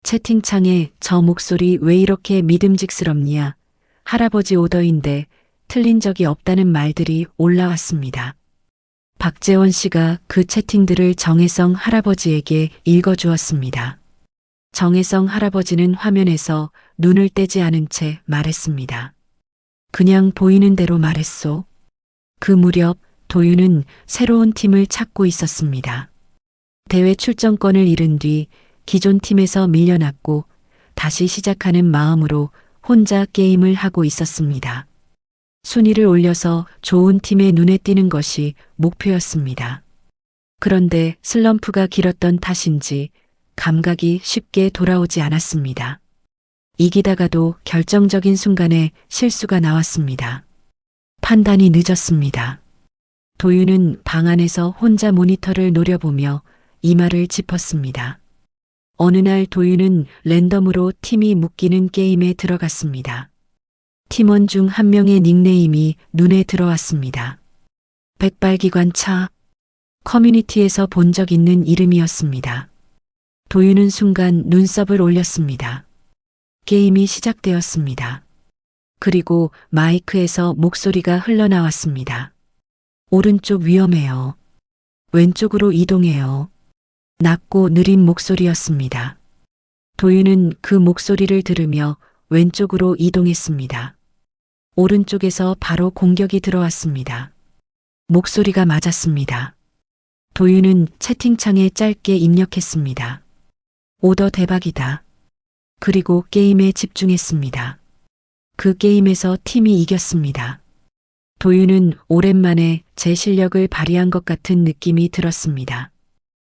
채팅창에 저 목소리 왜 이렇게 믿음직스럽냐? 할아버지 오더인데 틀린 적이 없다는 말들이 올라왔습니다. 박재원 씨가 그 채팅들을 정혜성 할아버지에게 읽어주었습니다. 정혜성 할아버지는 화면에서 눈을 떼지 않은 채 말했습니다. 그냥 보이는 대로 말했소. 그 무렵 도윤은 새로운 팀을 찾고 있었습니다. 대회 출전권을 잃은 뒤 기존 팀에서 밀려났고 다시 시작하는 마음으로 혼자 게임을 하고 있었습니다. 순위를 올려서 좋은 팀의 눈에 띄는 것이 목표였습니다. 그런데 슬럼프가 길었던 탓인지 감각이 쉽게 돌아오지 않았습니다. 이기다가도 결정적인 순간에 실수가 나왔습니다. 판단이 늦었습니다. 도윤은 방 안에서 혼자 모니터를 노려보며 이마를 짚었습니다. 어느 날 도윤은 랜덤으로 팀이 묶이는 게임에 들어갔습니다. 팀원 중 한 명의 닉네임이 눈에 들어왔습니다. 백발기관차. 커뮤니티에서 본 적 있는 이름이었습니다. 도윤은 순간 눈썹을 올렸습니다. 게임이 시작되었습니다. 그리고 마이크에서 목소리가 흘러나왔습니다. 오른쪽 위험해요. 왼쪽으로 이동해요. 낮고 느린 목소리였습니다. 도윤은 그 목소리를 들으며 왼쪽으로 이동했습니다. 오른쪽에서 바로 공격이 들어왔습니다. 목소리가 맞았습니다. 도윤은 채팅창에 짧게 입력했습니다. 오더 대박이다. 그리고 게임에 집중했습니다. 그 게임에서 팀이 이겼습니다. 도윤은 오랜만에 제 실력을 발휘한 것 같은 느낌이 들었습니다.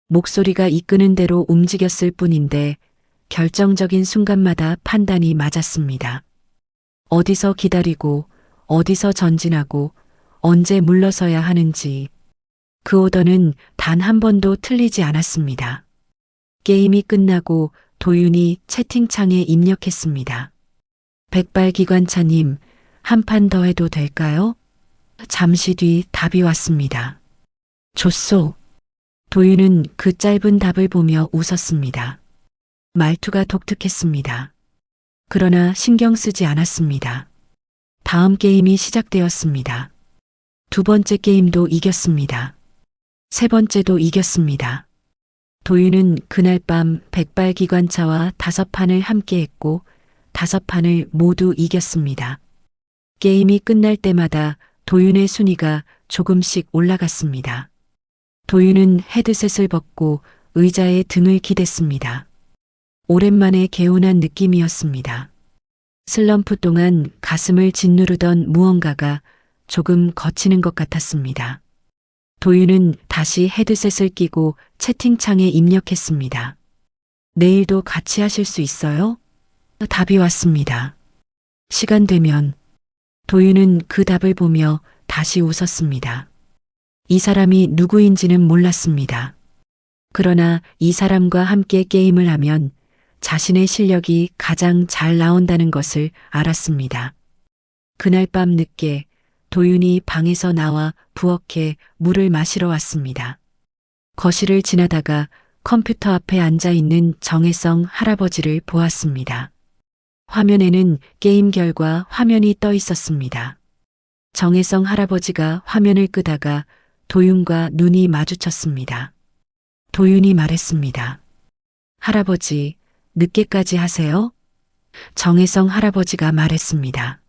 목소리가 이끄는 대로 움직였을 뿐인데 결정적인 순간마다 판단이 맞았습니다. 어디서 기다리고 어디서 전진하고 언제 물러서야 하는지 그 오더는 단 한 번도 틀리지 않았습니다. 게임이 끝나고 도윤이 채팅창에 입력했습니다. 백발기관차님, 한 판 더 해도 될까요? 잠시 뒤 답이 왔습니다. 좋소. 도윤은 그 짧은 답을 보며 웃었습니다. 말투가 독특했습니다. 그러나 신경 쓰지 않았습니다. 다음 게임이 시작되었습니다. 두 번째 게임도 이겼습니다. 세 번째도 이겼습니다. 도윤은 그날 밤 백발기관차와 5판을 함께 했고 5판을 모두 이겼습니다. 게임이 끝날 때마다 도윤의 순위가 조금씩 올라갔습니다. 도윤은 헤드셋을 벗고 의자에 등을 기댔습니다. 오랜만에 개운한 느낌이었습니다. 슬럼프 동안 가슴을 짓누르던 무언가가 조금 거치는 것 같았습니다. 도윤은 다시 헤드셋을 끼고 채팅창에 입력했습니다. 내일도 같이 하실 수 있어요? 답이 왔습니다. 시간 되면. 도윤은 그 답을 보며 다시 웃었습니다. 이 사람이 누구인지는 몰랐습니다. 그러나 이 사람과 함께 게임을 하면 자신의 실력이 가장 잘 나온다는 것을 알았습니다. 그날 밤 늦게 도윤이 방에서 나와 부엌에 물을 마시러 왔습니다. 거실을 지나다가 컴퓨터 앞에 앉아 있는 정혜성 할아버지를 보았습니다. 화면에는 게임 결과 화면이 떠 있었습니다. 정혜성 할아버지가 화면을 끄다가 도윤과 눈이 마주쳤습니다. 도윤이 말했습니다. 할아버지, 늦게까지 하세요? 정혜성 할아버지가 말했습니다.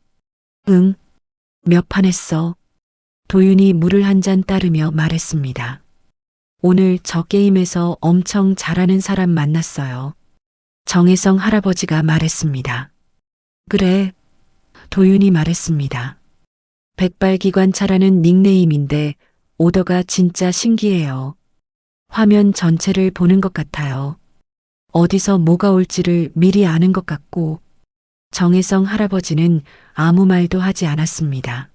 응. 몇 판 했어? 도윤이 물을 한 잔 따르며 말했습니다. 오늘 저 게임에서 엄청 잘하는 사람 만났어요. 정혜성 할아버지가 말했습니다. 그래. 도윤이 말했습니다. 백발기관차라는 닉네임인데 오더가 진짜 신기해요. 화면 전체를 보는 것 같아요. 어디서 뭐가 올지를 미리 아는 것 같고. 정혜성 할아버지는 아무 말도 하지 않았습니다.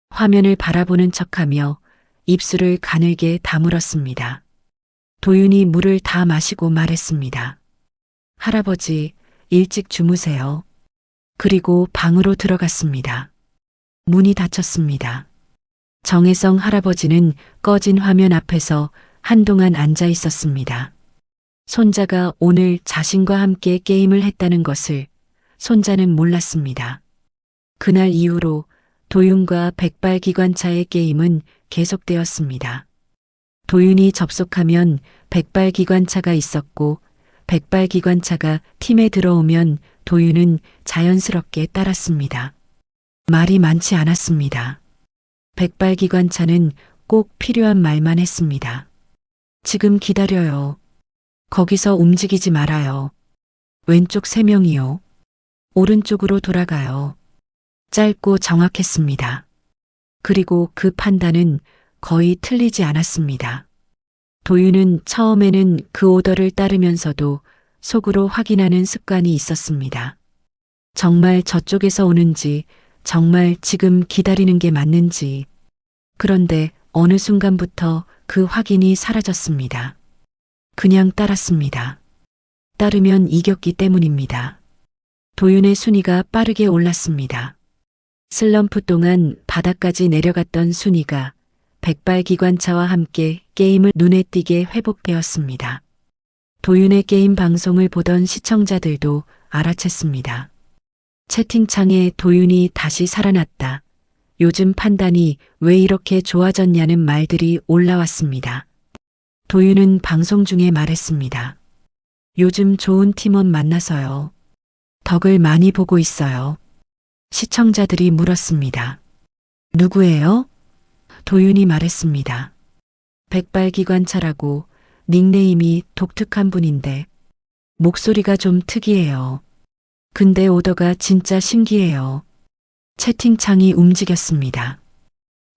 화면을 바라보는 척하며 입술을 가늘게 다물었습니다. 도윤이 물을 다 마시고 말했습니다. 할아버지, 일찍 주무세요. 그리고 방으로 들어갔습니다. 문이 닫혔습니다. 정혜성 할아버지는 꺼진 화면 앞에서 한동안 앉아 있었습니다. 손자가 오늘 자신과 함께 게임을 했다는 것을 손자는 몰랐습니다. 그날 이후로 도윤과 백발기관차의 게임은 계속되었습니다. 도윤이 접속하면 백발기관차가 있었고 백발기관차가 팀에 들어오면 도윤은 자연스럽게 따랐습니다. 말이 많지 않았습니다. 백발기관차는 꼭 필요한 말만 했습니다. 지금 기다려요. 거기서 움직이지 말아요. 왼쪽 3명이요. 오른쪽으로 돌아가요. 짧고 정확했습니다. 그리고 그 판단은 거의 틀리지 않았습니다. 도윤은 처음에는 그 오더를 따르면서도 속으로 확인하는 습관이 있었습니다. 정말 저쪽에서 오는지, 정말 지금 기다리는 게 맞는지. 그런데 어느 순간부터 그 확인이 사라졌습니다. 그냥 따랐습니다. 따르면 이겼기 때문입니다. 도윤의 순위가 빠르게 올랐습니다. 슬럼프 동안 바닥까지 내려갔던 순위가 백발기관차와 함께 게임을 눈에 띄게 회복되었습니다. 도윤의 게임 방송을 보던 시청자들도 알아챘습니다. 채팅창에 도윤이 다시 살아났다. 요즘 판단이 왜 이렇게 좋아졌냐는 말들이 올라왔습니다. 도윤은 방송 중에 말했습니다. 요즘 좋은 팀원 만나서요. 덕을 많이 보고 있어요. 시청자들이 물었습니다. 누구예요? 도윤이 말했습니다. 백발기관차라고 닉네임이 독특한 분인데 목소리가 좀 특이해요. 근데 오더가 진짜 신기해요. 채팅창이 움직였습니다.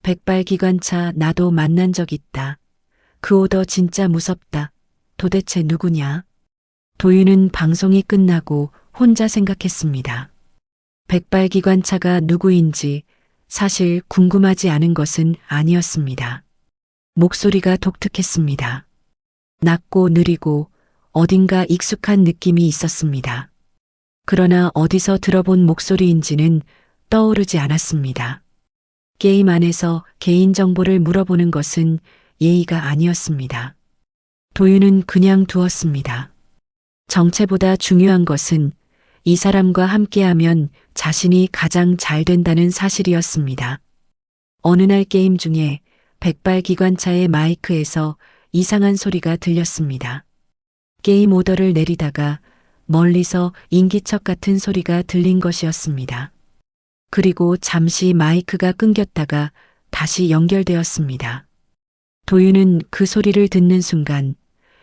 백발기관차 나도 만난 적 있다. 그 오더 진짜 무섭다. 도대체 누구냐? 도윤은 방송이 끝나고 혼자 생각했습니다. 백발기관차가 누구인지 사실 궁금하지 않은 것은 아니었습니다. 목소리가 독특했습니다. 낮고 느리고 어딘가 익숙한 느낌이 있었습니다. 그러나 어디서 들어본 목소리인지는 떠오르지 않았습니다. 게임 안에서 개인정보를 물어보는 것은 예의가 아니었습니다. 도윤은 그냥 두었습니다. 정체보다 중요한 것은 이 사람과 함께하면 자신이 가장 잘 된다는 사실이었습니다. 어느 날 게임 중에 백발기관차의 마이크에서 이상한 소리가 들렸습니다. 게임 오더를 내리다가 멀리서 인기척 같은 소리가 들린 것이었습니다. 그리고 잠시 마이크가 끊겼다가 다시 연결되었습니다. 도윤은 그 소리를 듣는 순간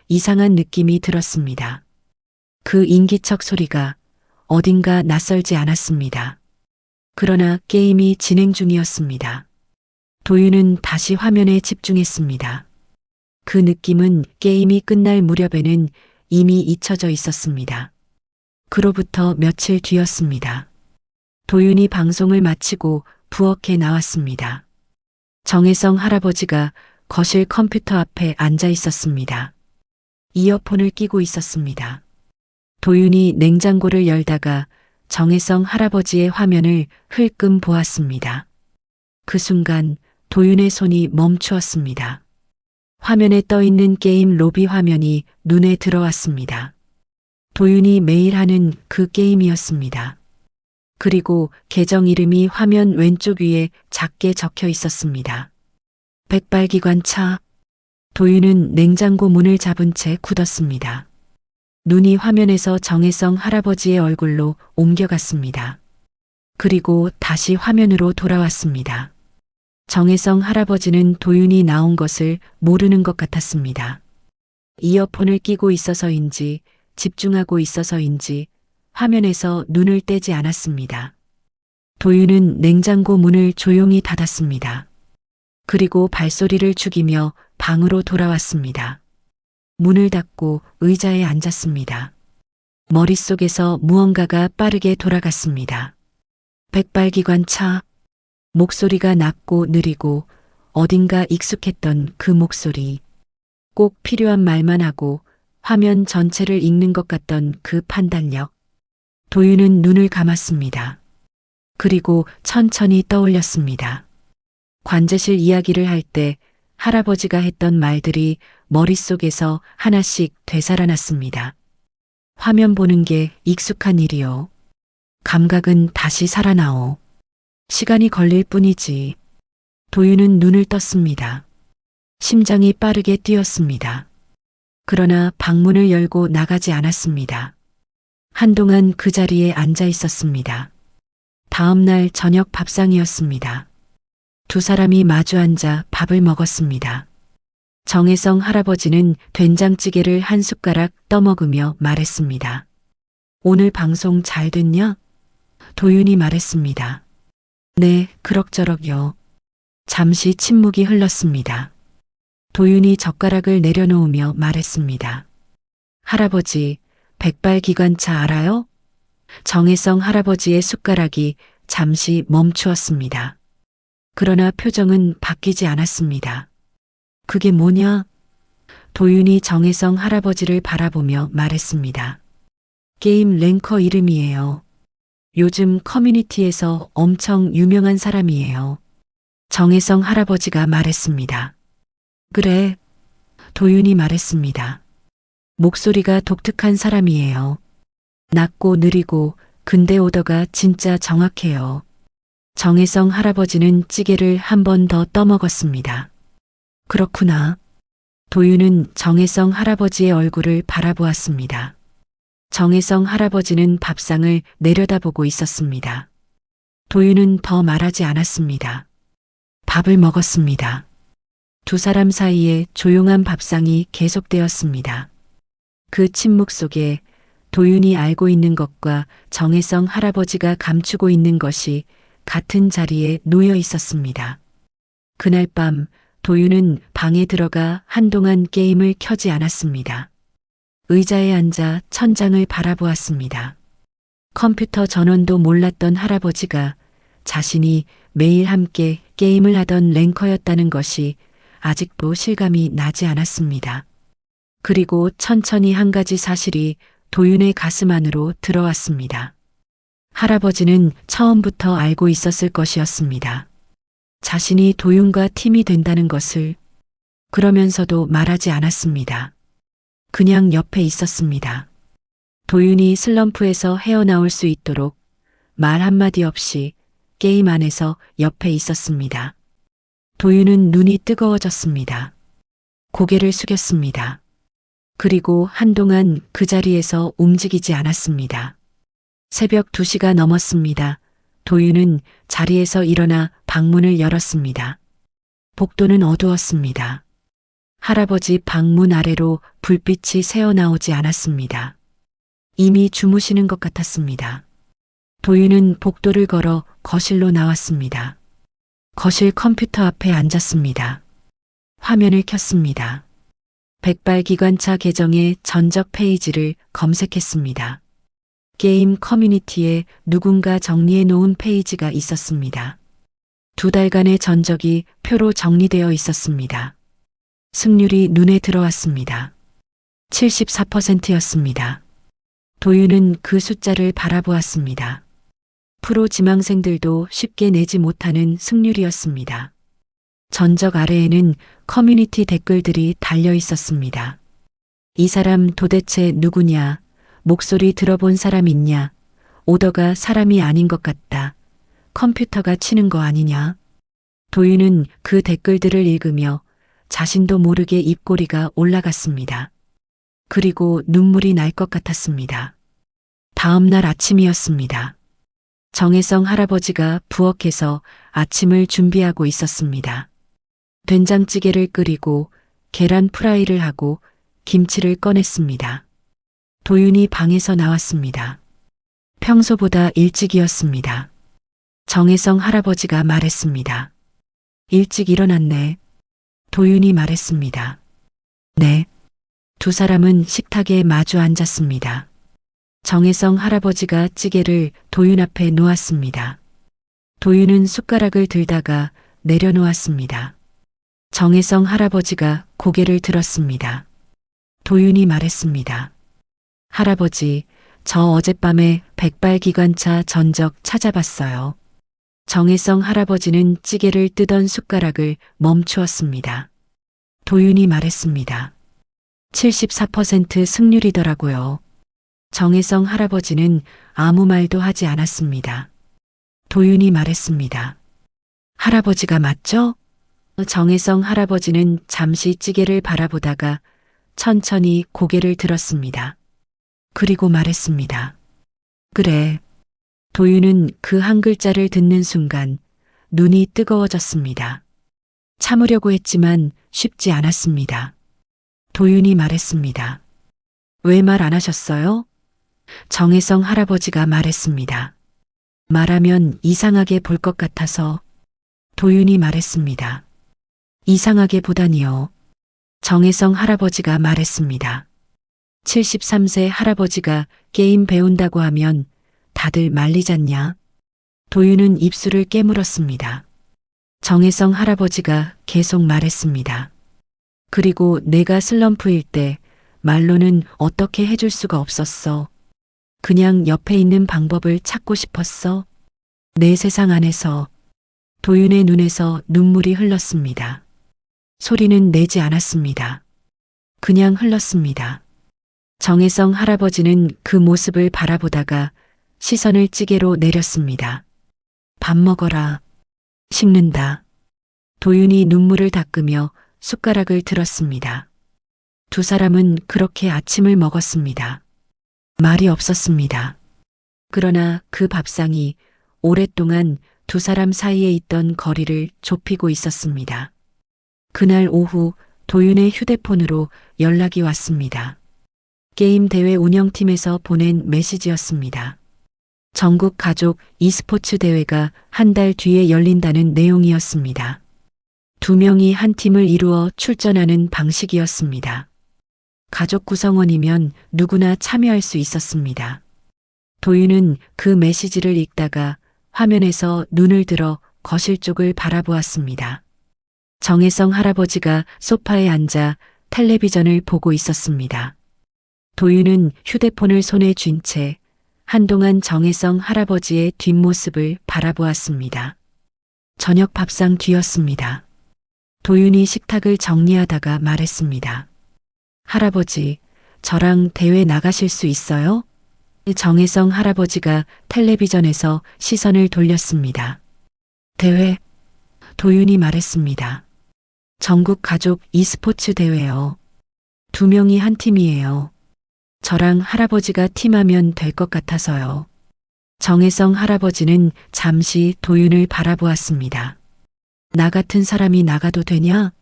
이상한 느낌이 들었습니다. 그 인기척 소리가 어딘가 낯설지 않았습니다. 그러나 게임이 진행 중이었습니다. 도윤은 다시 화면에 집중했습니다. 그 느낌은 게임이 끝날 무렵에는 이미 잊혀져 있었습니다. 그로부터 며칠 뒤였습니다. 도윤이 방송을 마치고 부엌에 나왔습니다. 정혜성 할아버지가 거실 컴퓨터 앞에 앉아 있었습니다. 이어폰을 끼고 있었습니다. 도윤이 냉장고를 열다가 정혜성 할아버지의 화면을 흘끔 보았습니다. 그 순간 도윤의 손이 멈추었습니다. 화면에 떠 있는 게임 로비 화면이 눈에 들어왔습니다. 도윤이 매일 하는 그 게임이었습니다. 그리고 계정 이름이 화면 왼쪽 위에 작게 적혀 있었습니다. 백발기관차. 도윤은 냉장고 문을 잡은 채 굳었습니다. 눈이 화면에서 정혜성 할아버지의 얼굴로 옮겨갔습니다. 그리고 다시 화면으로 돌아왔습니다. 정혜성 할아버지는 도윤이 나온 것을 모르는 것 같았습니다. 이어폰을 끼고 있어서인지 집중하고 있어서인지 화면에서 눈을 떼지 않았습니다. 도윤은 냉장고 문을 조용히 닫았습니다. 그리고 발소리를 죽이며 방으로 돌아왔습니다. 문을 닫고 의자에 앉았습니다. 머릿속에서 무언가가 빠르게 돌아갔습니다. 백발기관차. 목소리가 낮고 느리고 어딘가 익숙했던 그 목소리. 꼭 필요한 말만 하고 화면 전체를 읽는 것 같던 그 판단력. 도윤은 눈을 감았습니다. 그리고 천천히 떠올렸습니다. 관제실 이야기를 할 때 할아버지가 했던 말들이 머릿속에서 하나씩 되살아났습니다. 화면 보는 게 익숙한 일이요. 감각은 다시 살아나오. 시간이 걸릴 뿐이지. 도윤은 눈을 떴습니다. 심장이 빠르게 뛰었습니다. 그러나 방문을 열고 나가지 않았습니다. 한동안 그 자리에 앉아 있었습니다. 다음 날 저녁 밥상이었습니다. 두 사람이 마주 앉아 밥을 먹었습니다. 정혜성 할아버지는 된장찌개를 한 숟가락 떠먹으며 말했습니다. 오늘 방송 잘 됐냐? 도윤이 말했습니다. 네, 그럭저럭요. 잠시 침묵이 흘렀습니다. 도윤이 젓가락을 내려놓으며 말했습니다. 할아버지, 백발기관차 알아요? 정혜성 할아버지의 숟가락이 잠시 멈추었습니다. 그러나 표정은 바뀌지 않았습니다. 그게 뭐냐? 도윤이 정혜성 할아버지를 바라보며 말했습니다. 게임 랭커 이름이에요. 요즘 커뮤니티에서 엄청 유명한 사람이에요. 정혜성 할아버지가 말했습니다. 그래, 도윤이 말했습니다. 목소리가 독특한 사람이에요. 낮고 느리고 근데 오더가 진짜 정확해요. 정혜성 할아버지는 찌개를 한 번 더 떠먹었습니다. 그렇구나. 도윤은 정혜성 할아버지의 얼굴을 바라보았습니다. 정혜성 할아버지는 밥상을 내려다보고 있었습니다. 도윤은 더 말하지 않았습니다. 밥을 먹었습니다. 두 사람 사이에 조용한 밥상이 계속되었습니다. 그 침묵 속에 도윤이 알고 있는 것과 정혜성 할아버지가 감추고 있는 것이 같은 자리에 놓여 있었습니다. 그날 밤 도윤은 방에 들어가 한동안 게임을 켜지 않았습니다. 의자에 앉아 천장을 바라보았습니다. 컴퓨터 전원도 몰랐던 할아버지가 자신이 매일 함께 게임을 하던 랭커였다는 것이 아직도 실감이 나지 않았습니다. 그리고 천천히 한 가지 사실이 도윤의 가슴 안으로 들어왔습니다. 할아버지는 처음부터 알고 있었을 것이었습니다. 자신이 도윤과 팀이 된다는 것을. 그러면서도 말하지 않았습니다. 그냥 옆에 있었습니다. 도윤이 슬럼프에서 헤어나올 수 있도록 말 한마디 없이 게임 안에서 옆에 있었습니다. 도윤은 눈이 뜨거워졌습니다. 고개를 숙였습니다. 그리고 한동안 그 자리에서 움직이지 않았습니다. 새벽 2시가 넘었습니다. 도윤은 자리에서 일어나 방문을 열었습니다. 복도는 어두웠습니다. 할아버지 방문 아래로 불빛이 새어나오지 않았습니다. 이미 주무시는 것 같았습니다. 도윤은 복도를 걸어 거실로 나왔습니다. 거실 컴퓨터 앞에 앉았습니다. 화면을 켰습니다. 백발기관차 계정의 전적 페이지를 검색했습니다. 게임 커뮤니티에 누군가 정리해 놓은 페이지가 있었습니다. 2달간의 전적이 표로 정리되어 있었습니다. 승률이 눈에 들어왔습니다. 74%였습니다. 도윤은 그 숫자를 바라보았습니다. 프로 지망생들도 쉽게 내지 못하는 승률이었습니다. 전적 아래에는 커뮤니티 댓글들이 달려 있었습니다. 이 사람 도대체 누구냐? 목소리 들어본 사람 있냐? 오더가 사람이 아닌 것 같다. 컴퓨터가 치는 거 아니냐? 도윤은 그 댓글들을 읽으며 자신도 모르게 입꼬리가 올라갔습니다. 그리고 눈물이 날 것 같았습니다. 다음 날 아침이었습니다. 정혜성 할아버지가 부엌에서 아침을 준비하고 있었습니다. 된장찌개를 끓이고 계란 프라이를 하고 김치를 꺼냈습니다. 도윤이 방에서 나왔습니다. 평소보다 일찍이었습니다. 정혜성 할아버지가 말했습니다. 일찍 일어났네. 도윤이 말했습니다. 네. 두 사람은 식탁에 마주 앉았습니다. 정혜성 할아버지가 찌개를 도윤 앞에 놓았습니다. 도윤은 숟가락을 들다가 내려놓았습니다. 정혜성 할아버지가 고개를 들었습니다. 도윤이 말했습니다. 할아버지, 저 어젯밤에 백발기관차 전적 찾아봤어요. 정혜성 할아버지는 찌개를 뜨던 숟가락을 멈추었습니다. 도윤이 말했습니다. 74% 승률이더라고요. 정혜성 할아버지는 아무 말도 하지 않았습니다. 도윤이 말했습니다. 할아버지가 맞죠? 정혜성 할아버지는 잠시 찌개를 바라보다가 천천히 고개를 들었습니다. 그리고 말했습니다. 그래. 도윤은 그 한 글자를 듣는 순간 눈이 뜨거워졌습니다. 참으려고 했지만 쉽지 않았습니다. 도윤이 말했습니다. 왜 말 안 하셨어요? 정혜성 할아버지가 말했습니다. 말하면 이상하게 볼 것 같아서. 도윤이 말했습니다. 이상하게 보다니요. 정혜성 할아버지가 말했습니다. 73세 할아버지가 게임 배운다고 하면 다들 말리잖냐? 도윤은 입술을 깨물었습니다. 정혜성 할아버지가 계속 말했습니다. 그리고 내가 슬럼프일 때 말로는 어떻게 해줄 수가 없었어. 그냥 옆에 있는 방법을 찾고 싶었어. 내 세상 안에서. 도윤의 눈에서 눈물이 흘렀습니다. 소리는 내지 않았습니다. 그냥 흘렀습니다. 정혜성 할아버지는 그 모습을 바라보다가 시선을 찌개로 내렸습니다. 밥 먹어라. 식는다. 도윤이 눈물을 닦으며 숟가락을 들었습니다. 두 사람은 그렇게 아침을 먹었습니다. 말이 없었습니다. 그러나 그 밥상이 오랫동안 두 사람 사이에 있던 거리를 좁히고 있었습니다. 그날 오후 도윤의 휴대폰으로 연락이 왔습니다. 게임 대회 운영팀에서 보낸 메시지였습니다. 전국 가족 e스포츠 대회가 한 달 뒤에 열린다는 내용이었습니다. 두 명이 한 팀을 이루어 출전하는 방식이었습니다. 가족 구성원이면 누구나 참여할 수 있었습니다. 도윤은 그 메시지를 읽다가 화면에서 눈을 들어 거실 쪽을 바라보았습니다. 정혜성 할아버지가 소파에 앉아 텔레비전을 보고 있었습니다. 도윤은 휴대폰을 손에 쥔 채 한동안 정혜성 할아버지의 뒷모습을 바라보았습니다. 저녁 밥상 뒤였습니다. 도윤이 식탁을 정리하다가 말했습니다. 할아버지, 저랑 대회 나가실 수 있어요? 정혜성 할아버지가 텔레비전에서 시선을 돌렸습니다. 대회? 도윤이 말했습니다. 전국 가족 e스포츠 대회요. 두 명이 한 팀이에요. 저랑 할아버지가 팀하면 될 것 같아서요. 정혜성 할아버지는 잠시 도윤을 바라보았습니다. 나 같은 사람이 나가도 되냐?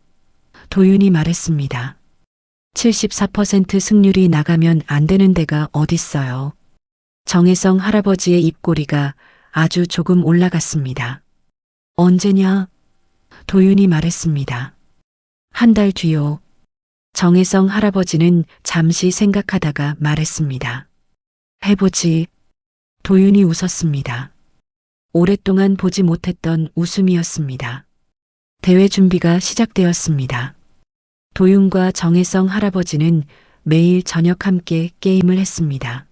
도윤이 말했습니다. 74% 승률이 나가면 안 되는 데가 어딨어요. 정혜성 할아버지의 입꼬리가 아주 조금 올라갔습니다. 언제냐? 도윤이 말했습니다. 한 달 뒤요. 정혜성 할아버지는 잠시 생각하다가 말했습니다. 해보지. 도윤이 웃었습니다. 오랫동안 보지 못했던 웃음이었습니다. 대회 준비가 시작되었습니다. 도윤과 정혜성 할아버지는 매일 저녁 함께 게임을 했습니다.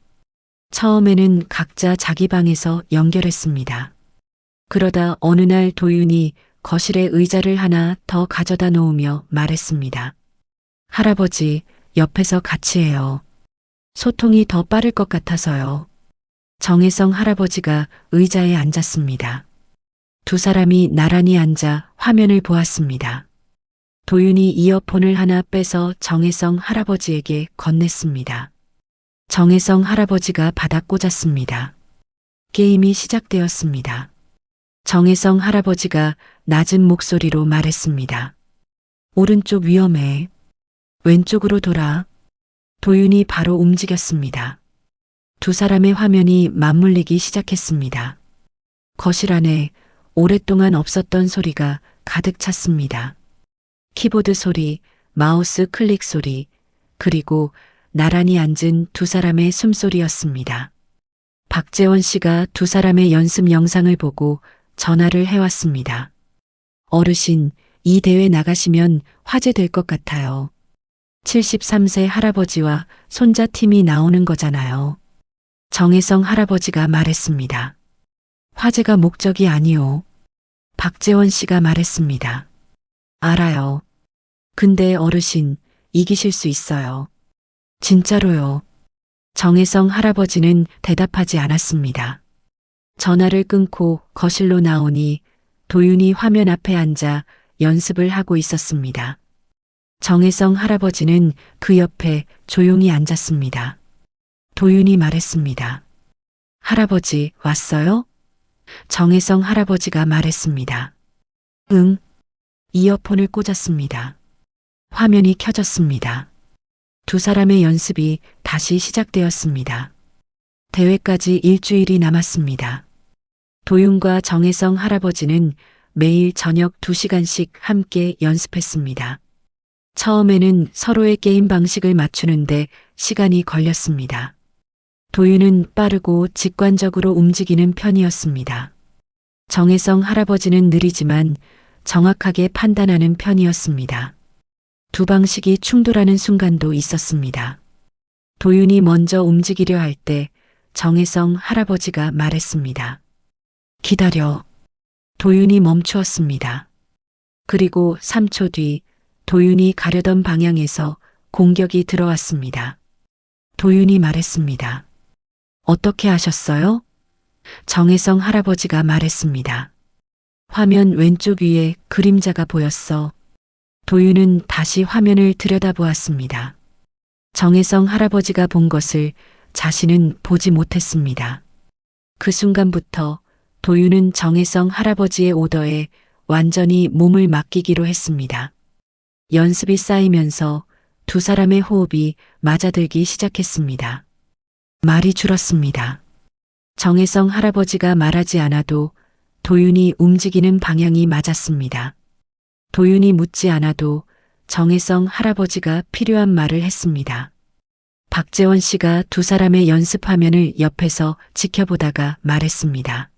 처음에는 각자 자기 방에서 연결했습니다. 그러다 어느 날 도윤이 거실에 의자를 하나 더 가져다 놓으며 말했습니다. 할아버지, 옆에서 같이 해요. 소통이 더 빠를 것 같아서요. 정혜성 할아버지가 의자에 앉았습니다. 두 사람이 나란히 앉아 화면을 보았습니다. 도윤이 이어폰을 하나 빼서 정혜성 할아버지에게 건넸습니다. 정혜성 할아버지가 받아 꽂았습니다. 게임이 시작되었습니다. 정혜성 할아버지가 낮은 목소리로 말했습니다. 오른쪽 위험해. 왼쪽으로 돌아. 도윤이 바로 움직였습니다. 두 사람의 화면이 맞물리기 시작했습니다. 거실 안에 오랫동안 없었던 소리가 가득 찼습니다. 키보드 소리, 마우스 클릭 소리, 그리고 나란히 앉은 두 사람의 숨소리였습니다. 박재원 씨가 두 사람의 연습 영상을 보고 전화를 해왔습니다. 어르신, 이 대회 나가시면 화제될 것 같아요. 73세 할아버지와 손자 팀이 나오는 거잖아요. 정혜성 할아버지가 말했습니다. 화제가 목적이 아니오. 박재원 씨가 말했습니다. 알아요. 근데 어르신, 이기실 수 있어요. 진짜로요. 정혜성 할아버지는 대답하지 않았습니다. 전화를 끊고 거실로 나오니 도윤이 화면 앞에 앉아 연습을 하고 있었습니다. 정혜성 할아버지는 그 옆에 조용히 앉았습니다. 도윤이 말했습니다. 할아버지, 왔어요? 정혜성 할아버지가 말했습니다. 응. 이어폰을 꽂았습니다. 화면이 켜졌습니다. 두 사람의 연습이 다시 시작되었습니다. 대회까지 일주일이 남았습니다. 도윤과 정혜성 할아버지는 매일 저녁 2시간씩 함께 연습했습니다. 처음에는 서로의 게임 방식을 맞추는데 시간이 걸렸습니다. 도윤은 빠르고 직관적으로 움직이는 편이었습니다. 정혜성 할아버지는 느리지만 정확하게 판단하는 편이었습니다. 두 방식이 충돌하는 순간도 있었습니다. 도윤이 먼저 움직이려 할 때 정혜성 할아버지가 말했습니다. 기다려. 도윤이 멈추었습니다. 그리고 3초 뒤 도윤이 가려던 방향에서 공격이 들어왔습니다. 도윤이 말했습니다. 어떻게 하셨어요? 정혜성 할아버지가 말했습니다. 화면 왼쪽 위에 그림자가 보였어. 도윤은 다시 화면을 들여다보았습니다. 정혜성 할아버지가 본 것을 자신은 보지 못했습니다. 그 순간부터 도윤은 정혜성 할아버지의 오더에 완전히 몸을 맡기기로 했습니다. 연습이 쌓이면서 두 사람의 호흡이 맞아들기 시작했습니다. 말이 줄었습니다. 정혜성 할아버지가 말하지 않아도 도윤이 움직이는 방향이 맞았습니다. 도윤이 묻지 않아도 정혜성 할아버지가 필요한 말을 했습니다. 박재원 씨가 두 사람의 연습 화면을 옆에서 지켜보다가 말했습니다.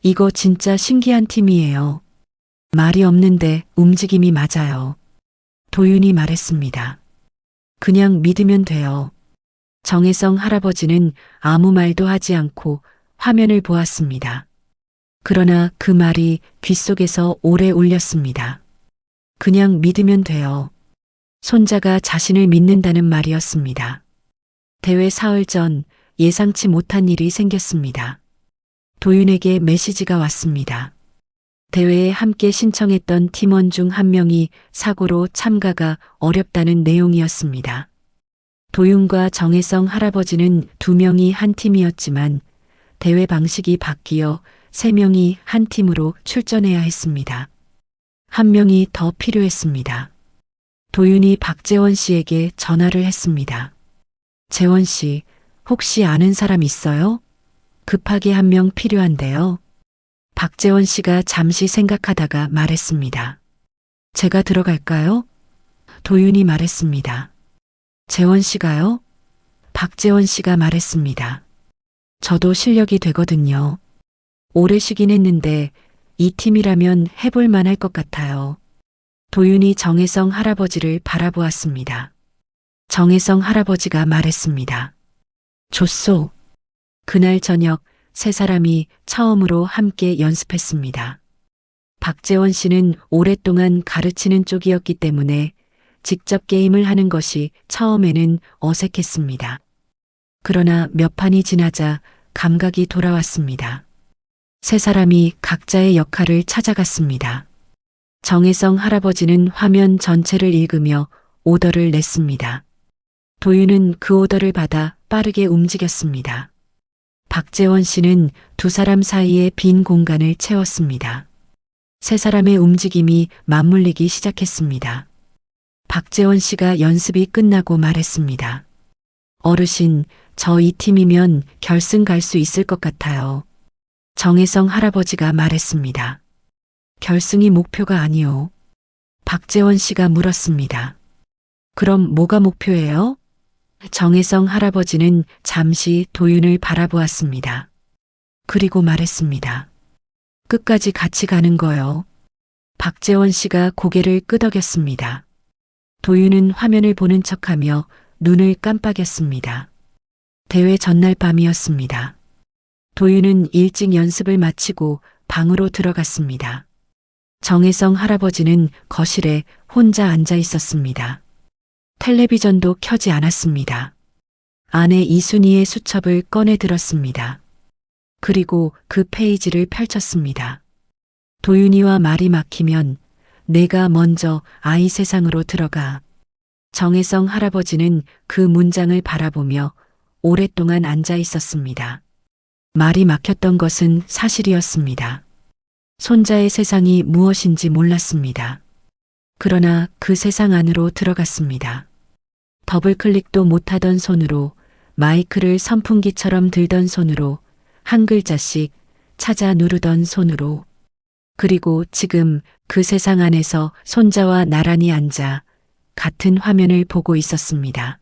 이거 진짜 신기한 팀이에요. 말이 없는데 움직임이 맞아요. 도윤이 말했습니다. 그냥 믿으면 돼요. 정혜성 할아버지는 아무 말도 하지 않고 화면을 보았습니다. 그러나 그 말이 귓속에서 오래 울렸습니다. 그냥 믿으면 돼요. 손자가 자신을 믿는다는 말이었습니다. 대회 사흘 전 예상치 못한 일이 생겼습니다. 도윤에게 메시지가 왔습니다. 대회에 함께 신청했던 팀원 중 한 명이 사고로 참가가 어렵다는 내용이었습니다. 도윤과 정혜성 할아버지는 두 명이 한 팀이었지만 대회 방식이 바뀌어 세 명이 한 팀으로 출전해야 했습니다. 한 명이 더 필요했습니다. 도윤이 박재원 씨에게 전화를 했습니다. 재원 씨, 혹시 아는 사람 있어요? 급하게 한 명 필요한데요. 박재원 씨가 잠시 생각하다가 말했습니다. 제가 들어갈까요? 도윤이 말했습니다. 재원 씨가요? 박재원 씨가 말했습니다. 저도 실력이 되거든요. 오래 쉬긴 했는데 이 팀이라면 해볼 만할 것 같아요. 도윤이 정혜성 할아버지를 바라보았습니다. 정혜성 할아버지가 말했습니다. 좋소. 그날 저녁 세 사람이 처음으로 함께 연습했습니다. 박재원 씨는 오랫동안 가르치는 쪽이었기 때문에 직접 게임을 하는 것이 처음에는 어색했습니다. 그러나 몇 판이 지나자 감각이 돌아왔습니다. 세 사람이 각자의 역할을 찾아갔습니다. 정혜성 할아버지는 화면 전체를 읽으며 오더를 냈습니다. 도윤은 그 오더를 받아 빠르게 움직였습니다. 박재원 씨는 두 사람 사이의 빈 공간을 채웠습니다. 세 사람의 움직임이 맞물리기 시작했습니다. 박재원 씨가 연습이 끝나고 말했습니다. 어르신, 저 이 팀이면 결승 갈 수 있을 것 같아요. 정혜성 할아버지가 말했습니다. 결승이 목표가 아니오. 박재원 씨가 물었습니다. 그럼 뭐가 목표예요? 정혜성 할아버지는 잠시 도윤을 바라보았습니다. 그리고 말했습니다. 끝까지 같이 가는 거요. 박재원 씨가 고개를 끄덕였습니다. 도윤은 화면을 보는 척하며 눈을 깜빡였습니다. 대회 전날 밤이었습니다. 도윤은 일찍 연습을 마치고 방으로 들어갔습니다. 정혜성 할아버지는 거실에 혼자 앉아 있었습니다. 텔레비전도 켜지 않았습니다. 아내 이순희의 수첩을 꺼내 들었습니다. 그리고 그 페이지를 펼쳤습니다. 도윤이와 말이 막히면 내가 먼저 아이 세상으로 들어가. 정혜성 할아버지는 그 문장을 바라보며 오랫동안 앉아 있었습니다. 말이 막혔던 것은 사실이었습니다. 손자의 세상이 무엇인지 몰랐습니다. 그러나 그 세상 안으로 들어갔습니다. 더블클릭도 못하던 손으로, 마이크를 선풍기처럼 들던 손으로, 한 글자씩 찾아 누르던 손으로, 그리고 지금 그 세상 안에서 손자와 나란히 앉아 같은 화면을 보고 있었습니다.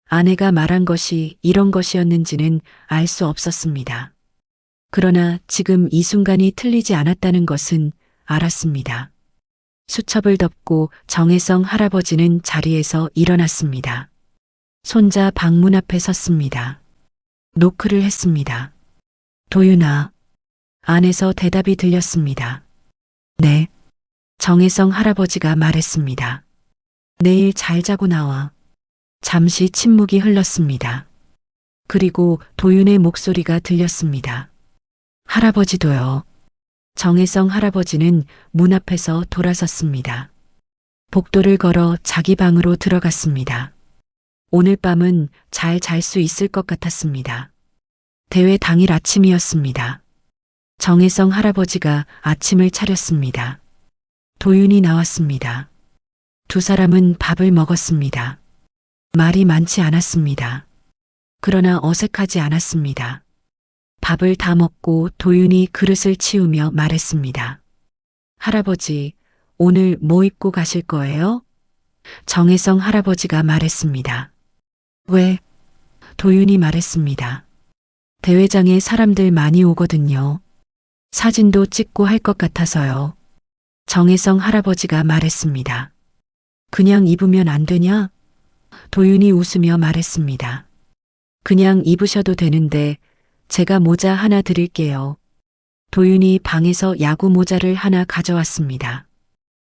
아내가 말한 것이 이런 것이었는지는 알 수 없었습니다. 그러나 지금 이 순간이 틀리지 않았다는 것은 알았습니다. 수첩을 덮고 정혜성 할아버지는 자리에서 일어났습니다. 손자 방문 앞에 섰습니다. 노크를 했습니다. 도윤아. 안에서 대답이 들렸습니다. 네. 정혜성 할아버지가 말했습니다. 내일 잘 자고 나와. 잠시 침묵이 흘렀습니다. 그리고 도윤의 목소리가 들렸습니다. 할아버지도요. 정혜성 할아버지는 문 앞에서 돌아섰습니다. 복도를 걸어 자기 방으로 들어갔습니다. 오늘 밤은 잘 잘 수 있을 것 같았습니다. 대회 당일 아침이었습니다. 정혜성 할아버지가 아침을 차렸습니다. 도윤이 나왔습니다. 두 사람은 밥을 먹었습니다. 말이 많지 않았습니다. 그러나 어색하지 않았습니다. 밥을 다 먹고 도윤이 그릇을 치우며 말했습니다. 할아버지, 오늘 뭐 입고 가실 거예요? 정혜성 할아버지가 말했습니다. 왜? 도윤이 말했습니다. 대회장에 사람들 많이 오거든요. 사진도 찍고 할 것 같아서요. 정혜성 할아버지가 말했습니다. 그냥 입으면 안 되냐? 도윤이 웃으며 말했습니다. 그냥 입으셔도 되는데 제가 모자 하나 드릴게요. 도윤이 방에서 야구 모자를 하나 가져왔습니다.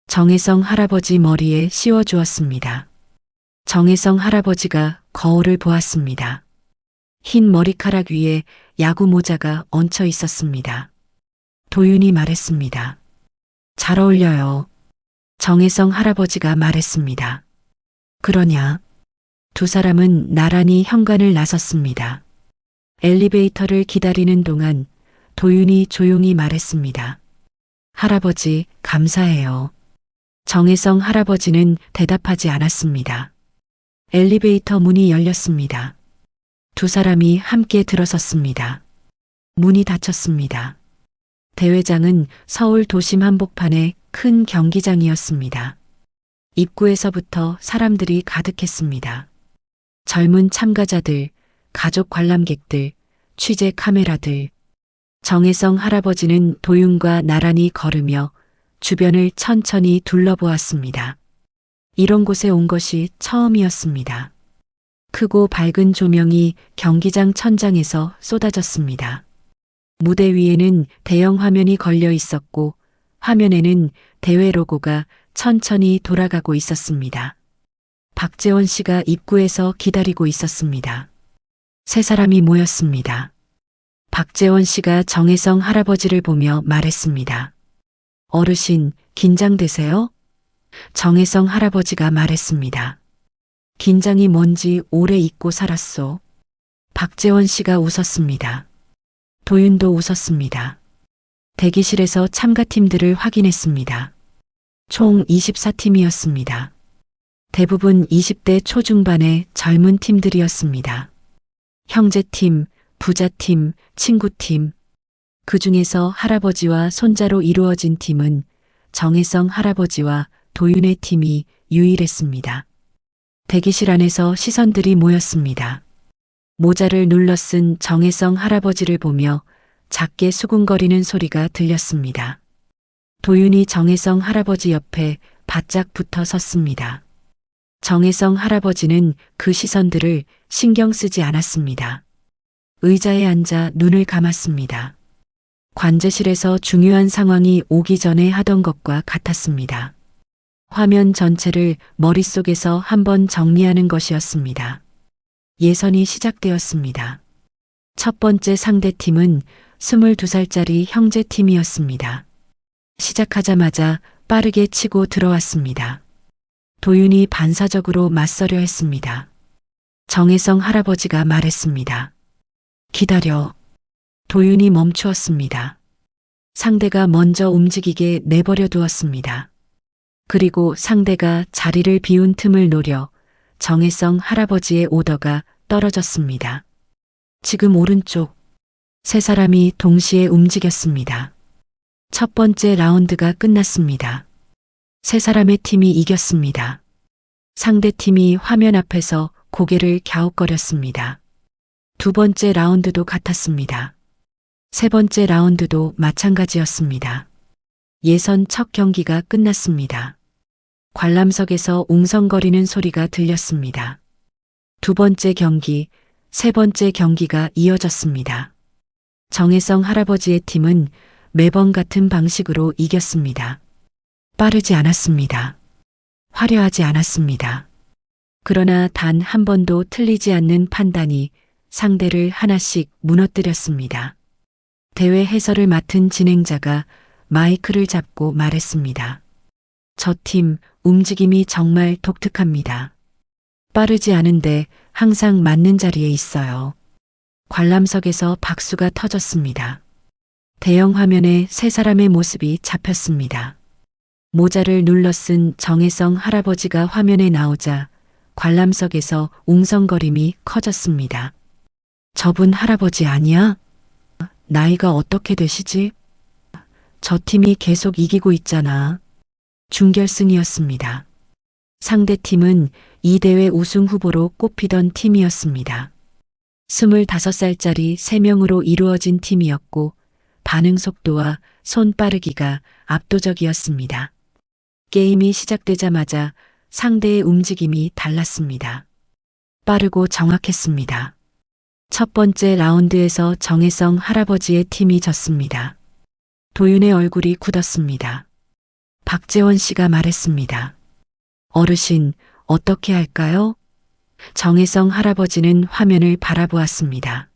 정혜성 할아버지 머리에 씌워주었습니다. 정혜성 할아버지가 거울을 보았습니다. 흰 머리카락 위에 야구 모자가 얹혀 있었습니다. 도윤이 말했습니다. 잘 어울려요. 정혜성 할아버지가 말했습니다. 그러냐? 두 사람은 나란히 현관을 나섰습니다. 엘리베이터를 기다리는 동안 도윤이 조용히 말했습니다. 할아버지, 감사해요. 정혜성 할아버지는 대답하지 않았습니다. 엘리베이터 문이 열렸습니다. 두 사람이 함께 들어섰습니다. 문이 닫혔습니다. 대회장은 서울 도심 한복판의 큰 경기장이었습니다. 입구에서부터 사람들이 가득했습니다. 젊은 참가자들, 가족 관람객들, 취재 카메라들. 정혜성 할아버지는 도윤과 나란히 걸으며 주변을 천천히 둘러보았습니다. 이런 곳에 온 것이 처음이었습니다. 크고 밝은 조명이 경기장 천장에서 쏟아졌습니다. 무대 위에는 대형 화면이 걸려 있었고 화면에는 대회 로고가 천천히 돌아가고 있었습니다. 박재원 씨가 입구에서 기다리고 있었습니다. 세 사람이 모였습니다. 박재원 씨가 정혜성 할아버지를 보며 말했습니다. 어르신, 긴장되세요? 정혜성 할아버지가 말했습니다. 긴장이 뭔지 오래 잊고 살았소. 박재원 씨가 웃었습니다. 도윤도 웃었습니다. 대기실에서 참가팀들을 확인했습니다. 총 24팀이었습니다. 대부분 20대 초중반의 젊은 팀들이었습니다. 형제팀, 부자팀, 친구팀. 그 중에서 할아버지와 손자로 이루어진 팀은 정혜성 할아버지와 도윤의 팀이 유일했습니다. 대기실 안에서 시선들이 모였습니다. 모자를 눌러 쓴 정혜성 할아버지를 보며 작게 수군거리는 소리가 들렸습니다. 도윤이 정혜성 할아버지 옆에 바짝 붙어 섰습니다. 정혜성 할아버지는 그 시선들을 신경 쓰지 않았습니다. 의자에 앉아 눈을 감았습니다. 관제실에서 중요한 상황이 오기 전에 하던 것과 같았습니다. 화면 전체를 머릿속에서 한번 정리하는 것이었습니다. 예선이 시작되었습니다. 첫 번째 상대팀은 22살짜리 형제팀이었습니다. 시작하자마자 빠르게 치고 들어왔습니다. 도윤이 반사적으로 맞서려 했습니다. 정혜성 할아버지가 말했습니다. 기다려. 도윤이 멈추었습니다. 상대가 먼저 움직이게 내버려 두었습니다. 그리고 상대가 자리를 비운 틈을 노려 정혜성 할아버지의 오더가 떨어졌습니다. 지금 오른쪽. 세 사람이 동시에 움직였습니다. 첫 번째 라운드가 끝났습니다. 세 사람의 팀이 이겼습니다. 상대 팀이 화면 앞에서 고개를 갸웃거렸습니다. 두 번째 라운드도 같았습니다. 세 번째 라운드도 마찬가지였습니다. 예선 첫 경기가 끝났습니다. 관람석에서 웅성거리는 소리가 들렸습니다. 두 번째 경기, 세 번째 경기가 이어졌습니다. 정혜성 할아버지의 팀은 매번 같은 방식으로 이겼습니다. 빠르지 않았습니다. 화려하지 않았습니다. 그러나 단 한 번도 틀리지 않는 판단이 상대를 하나씩 무너뜨렸습니다. 대회 해설을 맡은 진행자가 마이크를 잡고 말했습니다. 저 팀 움직임이 정말 독특합니다. 빠르지 않은데 항상 맞는 자리에 있어요. 관람석에서 박수가 터졌습니다. 대형 화면에 세 사람의 모습이 잡혔습니다. 모자를 눌러 쓴 정혜성 할아버지가 화면에 나오자 관람석에서 웅성거림이 커졌습니다. 저분 할아버지 아니야? 나이가 어떻게 되시지? 저 팀이 계속 이기고 있잖아. 준결승이었습니다. 상대팀은 이 대회 우승 후보로 꼽히던 팀이었습니다. 25살짜리 3명으로 이루어진 팀이었고 반응 속도와 손 빠르기가 압도적이었습니다. 게임이 시작되자마자 상대의 움직임이 달랐습니다. 빠르고 정확했습니다. 첫 번째 라운드에서 정혜성 할아버지의 팀이 졌습니다. 도윤의 얼굴이 굳었습니다. 박재원 씨가 말했습니다. 어르신, 어떻게 할까요? 정혜성 할아버지는 화면을 바라보았습니다.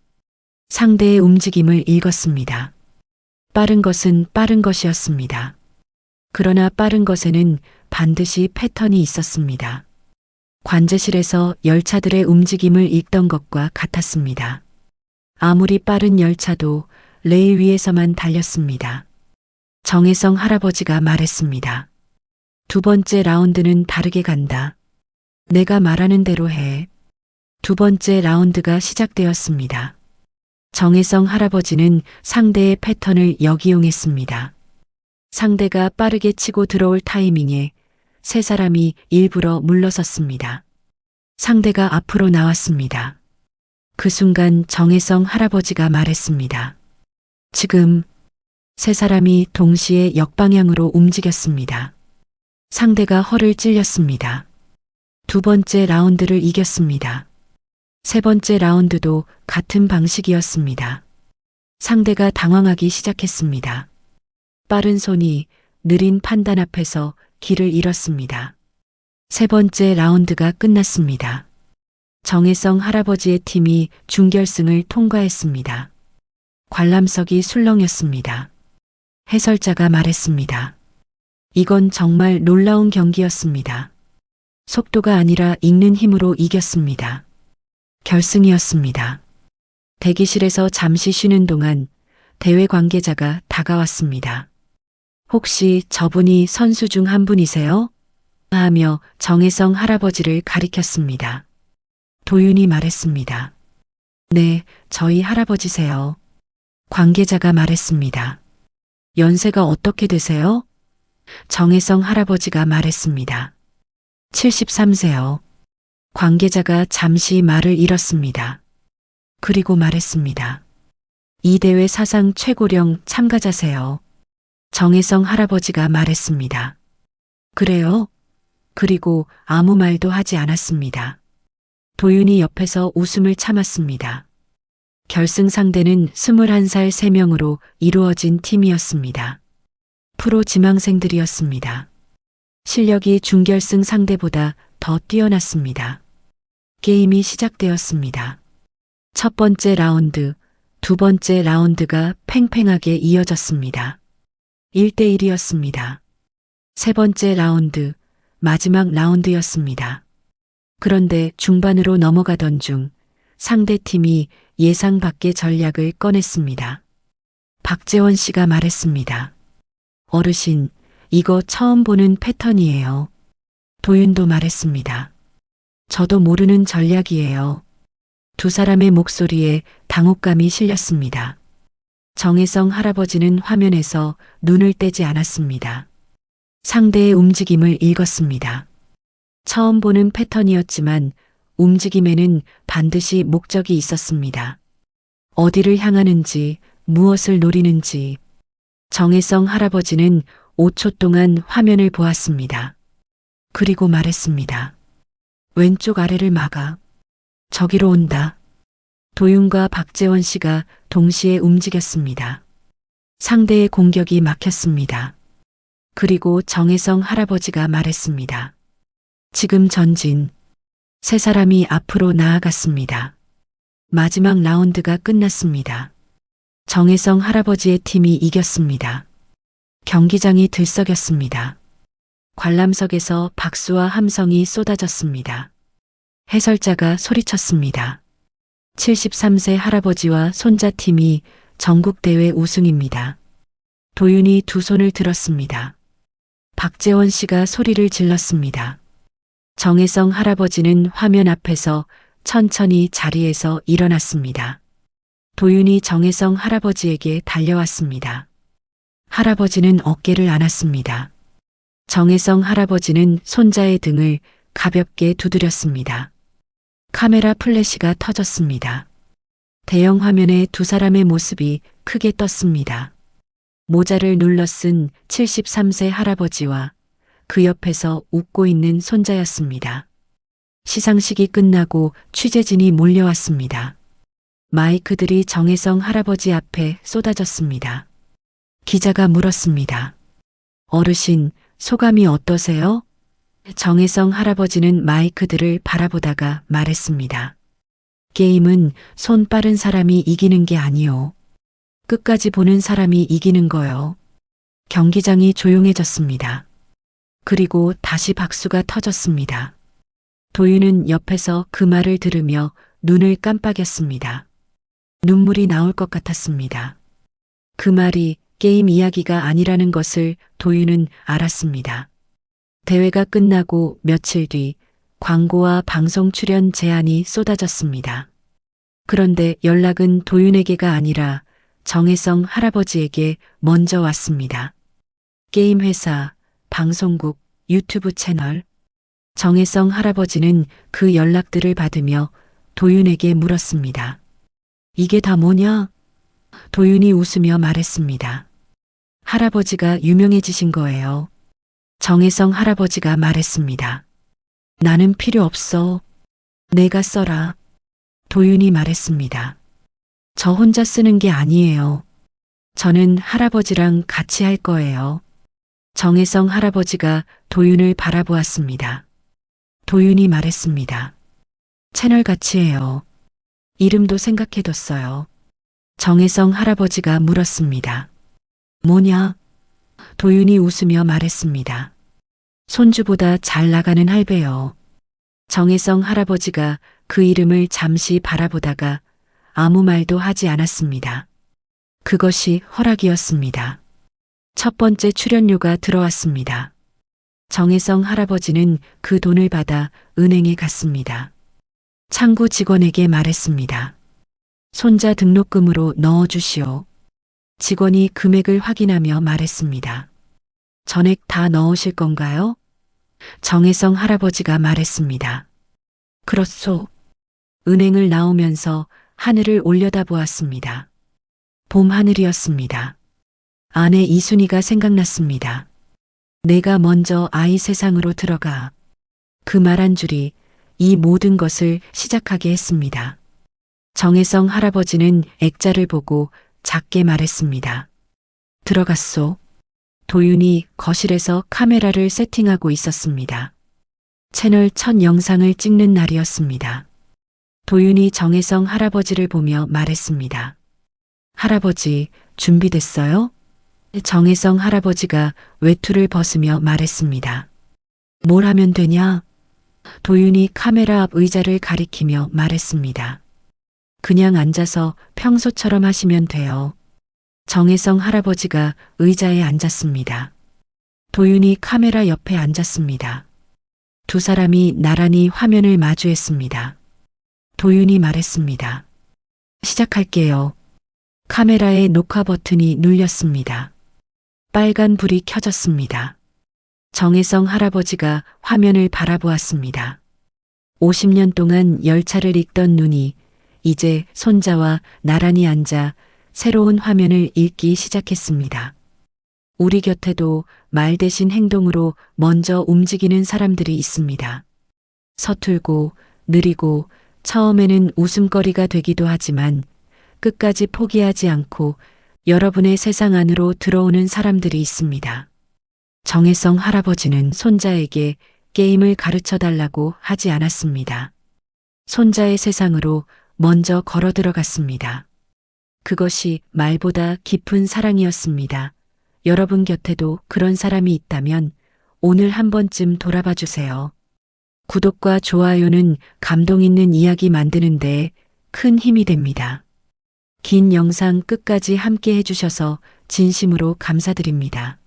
상대의 움직임을 읽었습니다. 빠른 것은 빠른 것이었습니다. 그러나 빠른 것에는 반드시 패턴이 있었습니다. 관제실에서 열차들의 움직임을 읽던 것과 같았습니다. 아무리 빠른 열차도 레일 위에서만 달렸습니다. 정혜성 할아버지가 말했습니다. 두 번째 라운드는 다르게 간다. 내가 말하는 대로 해. 두 번째 라운드가 시작되었습니다. 정혜성 할아버지는 상대의 패턴을 역이용했습니다. 상대가 빠르게 치고 들어올 타이밍에 세 사람이 일부러 물러섰습니다. 상대가 앞으로 나왔습니다. 그 순간 정혜성 할아버지가 말했습니다. 지금. 세 사람이 동시에 역방향으로 움직였습니다. 상대가 허를 찔렸습니다. 두 번째 라운드를 이겼습니다. 세 번째 라운드도 같은 방식이었습니다. 상대가 당황하기 시작했습니다. 빠른 손이 느린 판단 앞에서 길을 잃었습니다. 세 번째 라운드가 끝났습니다. 정혜성 할아버지의 팀이 준결승을 통과했습니다. 관람석이 술렁였습니다. 해설자가 말했습니다. 이건 정말 놀라운 경기였습니다. 속도가 아니라 읽는 힘으로 이겼습니다. 결승이었습니다. 대기실에서 잠시 쉬는 동안 대회 관계자가 다가왔습니다. 혹시 저분이 선수 중 한 분이세요? 하며 정혜성 할아버지를 가리켰습니다. 도윤이 말했습니다. 네, 저희 할아버지세요. 관계자가 말했습니다. 연세가 어떻게 되세요? 정혜성 할아버지가 말했습니다. 73세요. 관계자가 잠시 말을 잃었습니다. 그리고 말했습니다. 이 대회 사상 최고령 참가자세요. 정혜성 할아버지가 말했습니다. 그래요? 그리고 아무 말도 하지 않았습니다. 도윤이 옆에서 웃음을 참았습니다. 결승 상대는 21살 3명으로 이루어진 팀이었습니다. 프로 지망생들이었습니다. 실력이 준결승 상대보다 더 뛰어났습니다. 게임이 시작되었습니다. 첫 번째 라운드, 두 번째 라운드가 팽팽하게 이어졌습니다. 1대1이었습니다. 세 번째 라운드, 마지막 라운드였습니다. 그런데 중반으로 넘어가던 중 상대팀이 예상 밖의 전략을 꺼냈습니다. 박재원 씨가 말했습니다. 어르신, 이거 처음 보는 패턴이에요. 도윤도 말했습니다. 저도 모르는 전략이에요. 두 사람의 목소리에 당혹감이 실렸습니다. 정혜성 할아버지는 화면에서 눈을 떼지 않았습니다. 상대의 움직임을 읽었습니다. 처음 보는 패턴이었지만 움직임에는 반드시 목적이 있었습니다. 어디를 향하는지, 무엇을 노리는지. 정혜성 할아버지는 5초 동안 화면을 보았습니다. 그리고 말했습니다. 왼쪽 아래를 막아. 저기로 온다. 도윤과 박재원 씨가 동시에 움직였습니다. 상대의 공격이 막혔습니다. 그리고 정혜성 할아버지가 말했습니다. 지금 전진. 세 사람이 앞으로 나아갔습니다. 마지막 라운드가 끝났습니다. 정혜성 할아버지의 팀이 이겼습니다. 경기장이 들썩였습니다. 관람석에서 박수와 함성이 쏟아졌습니다. 해설자가 소리쳤습니다. 73세 할아버지와 손자팀이 전국대회 우승입니다. 도윤이 두 손을 들었습니다. 박재원 씨가 소리를 질렀습니다. 정혜성 할아버지는 화면 앞에서 천천히 자리에서 일어났습니다. 도윤이 정혜성 할아버지에게 달려왔습니다. 할아버지는 어깨를 안았습니다. 정혜성 할아버지는 손자의 등을 가볍게 두드렸습니다. 카메라 플래시가 터졌습니다. 대형 화면에 두 사람의 모습이 크게 떴습니다. 모자를 눌러 쓴 73세 할아버지와 그 옆에서 웃고 있는 손자였습니다. 시상식이 끝나고 취재진이 몰려왔습니다. 마이크들이 정혜성 할아버지 앞에 쏟아졌습니다. 기자가 물었습니다. 어르신, 소감이 어떠세요? 정혜성 할아버지는 마이크들을 바라보다가 말했습니다. 게임은 손 빠른 사람이 이기는 게 아니요. 끝까지 보는 사람이 이기는 거요. 경기장이 조용해졌습니다. 그리고 다시 박수가 터졌습니다. 도윤은 옆에서 그 말을 들으며 눈을 깜빡였습니다. 눈물이 나올 것 같았습니다. 그 말이 게임 이야기가 아니라는 것을 도윤은 알았습니다. 대회가 끝나고 며칠 뒤 광고와 방송 출연 제안이 쏟아졌습니다. 그런데 연락은 도윤에게가 아니라 정혜성 할아버지에게 먼저 왔습니다. 게임 회사, 방송국, 유튜브 채널. 정혜성 할아버지는 그 연락들을 받으며 도윤에게 물었습니다. 이게 다 뭐냐? 도윤이 웃으며 말했습니다. 할아버지가 유명해지신 거예요. 정혜성 할아버지가 말했습니다. 나는 필요 없어. 내가 써라. 도윤이 말했습니다. 저 혼자 쓰는 게 아니에요. 저는 할아버지랑 같이 할 거예요. 정혜성 할아버지가 도윤을 바라보았습니다. 도윤이 말했습니다. 채널 같이 해요. 이름도 생각해뒀어요. 정혜성 할아버지가 물었습니다. 뭐냐? 도윤이 웃으며 말했습니다. 손주보다 잘 나가는 할배요. 정혜성 할아버지가 그 이름을 잠시 바라보다가 아무 말도 하지 않았습니다. 그것이 허락이었습니다. 첫 번째 출연료가 들어왔습니다. 정혜성 할아버지는 그 돈을 받아 은행에 갔습니다. 창구 직원에게 말했습니다. 손자 등록금으로 넣어주시오. 직원이 금액을 확인하며 말했습니다. 전액 다 넣으실 건가요? 정혜성 할아버지가 말했습니다. 그렇소. 은행을 나오면서 하늘을 올려다보았습니다. 봄 하늘이었습니다. 아내 이순이가 생각났습니다. 내가 먼저 아이 세상으로 들어가. 그 말 한 줄이 이 모든 것을 시작하게 했습니다. 정혜성 할아버지는 액자를 보고 작게 말했습니다. 들어갔소. 도윤이 거실에서 카메라를 세팅하고 있었습니다. 채널 첫 영상을 찍는 날이었습니다. 도윤이 정혜성 할아버지를 보며 말했습니다. 할아버지, 준비됐어요? 정혜성 할아버지가 외투를 벗으며 말했습니다. 뭘 하면 되냐? 도윤이 카메라 앞 의자를 가리키며 말했습니다. 그냥 앉아서 평소처럼 하시면 돼요. 정혜성 할아버지가 의자에 앉았습니다. 도윤이 카메라 옆에 앉았습니다. 두 사람이 나란히 화면을 마주했습니다. 도윤이 말했습니다. 시작할게요. 카메라의 녹화 버튼이 눌렸습니다. 빨간 불이 켜졌습니다. 정혜성 할아버지가 화면을 바라보았습니다. 50년 동안 열차를 읽던 눈이 이제 손자와 나란히 앉아 새로운 화면을 읽기 시작했습니다. 우리 곁에도 말 대신 행동으로 먼저 움직이는 사람들이 있습니다. 서툴고 느리고 처음에는 웃음거리가 되기도 하지만 끝까지 포기하지 않고 여러분의 세상 안으로 들어오는 사람들이 있습니다. 정혜성 할아버지는 손자에게 게임을 가르쳐 달라고 하지 않았습니다. 손자의 세상으로 먼저 걸어 들어갔습니다. 그것이 말보다 깊은 사랑이었습니다. 여러분 곁에도 그런 사람이 있다면 오늘 한 번쯤 돌아봐 주세요. 구독과 좋아요는 감동 있는 이야기 만드는 데 큰 힘이 됩니다. 긴 영상 끝까지 함께 해주셔서 진심으로 감사드립니다.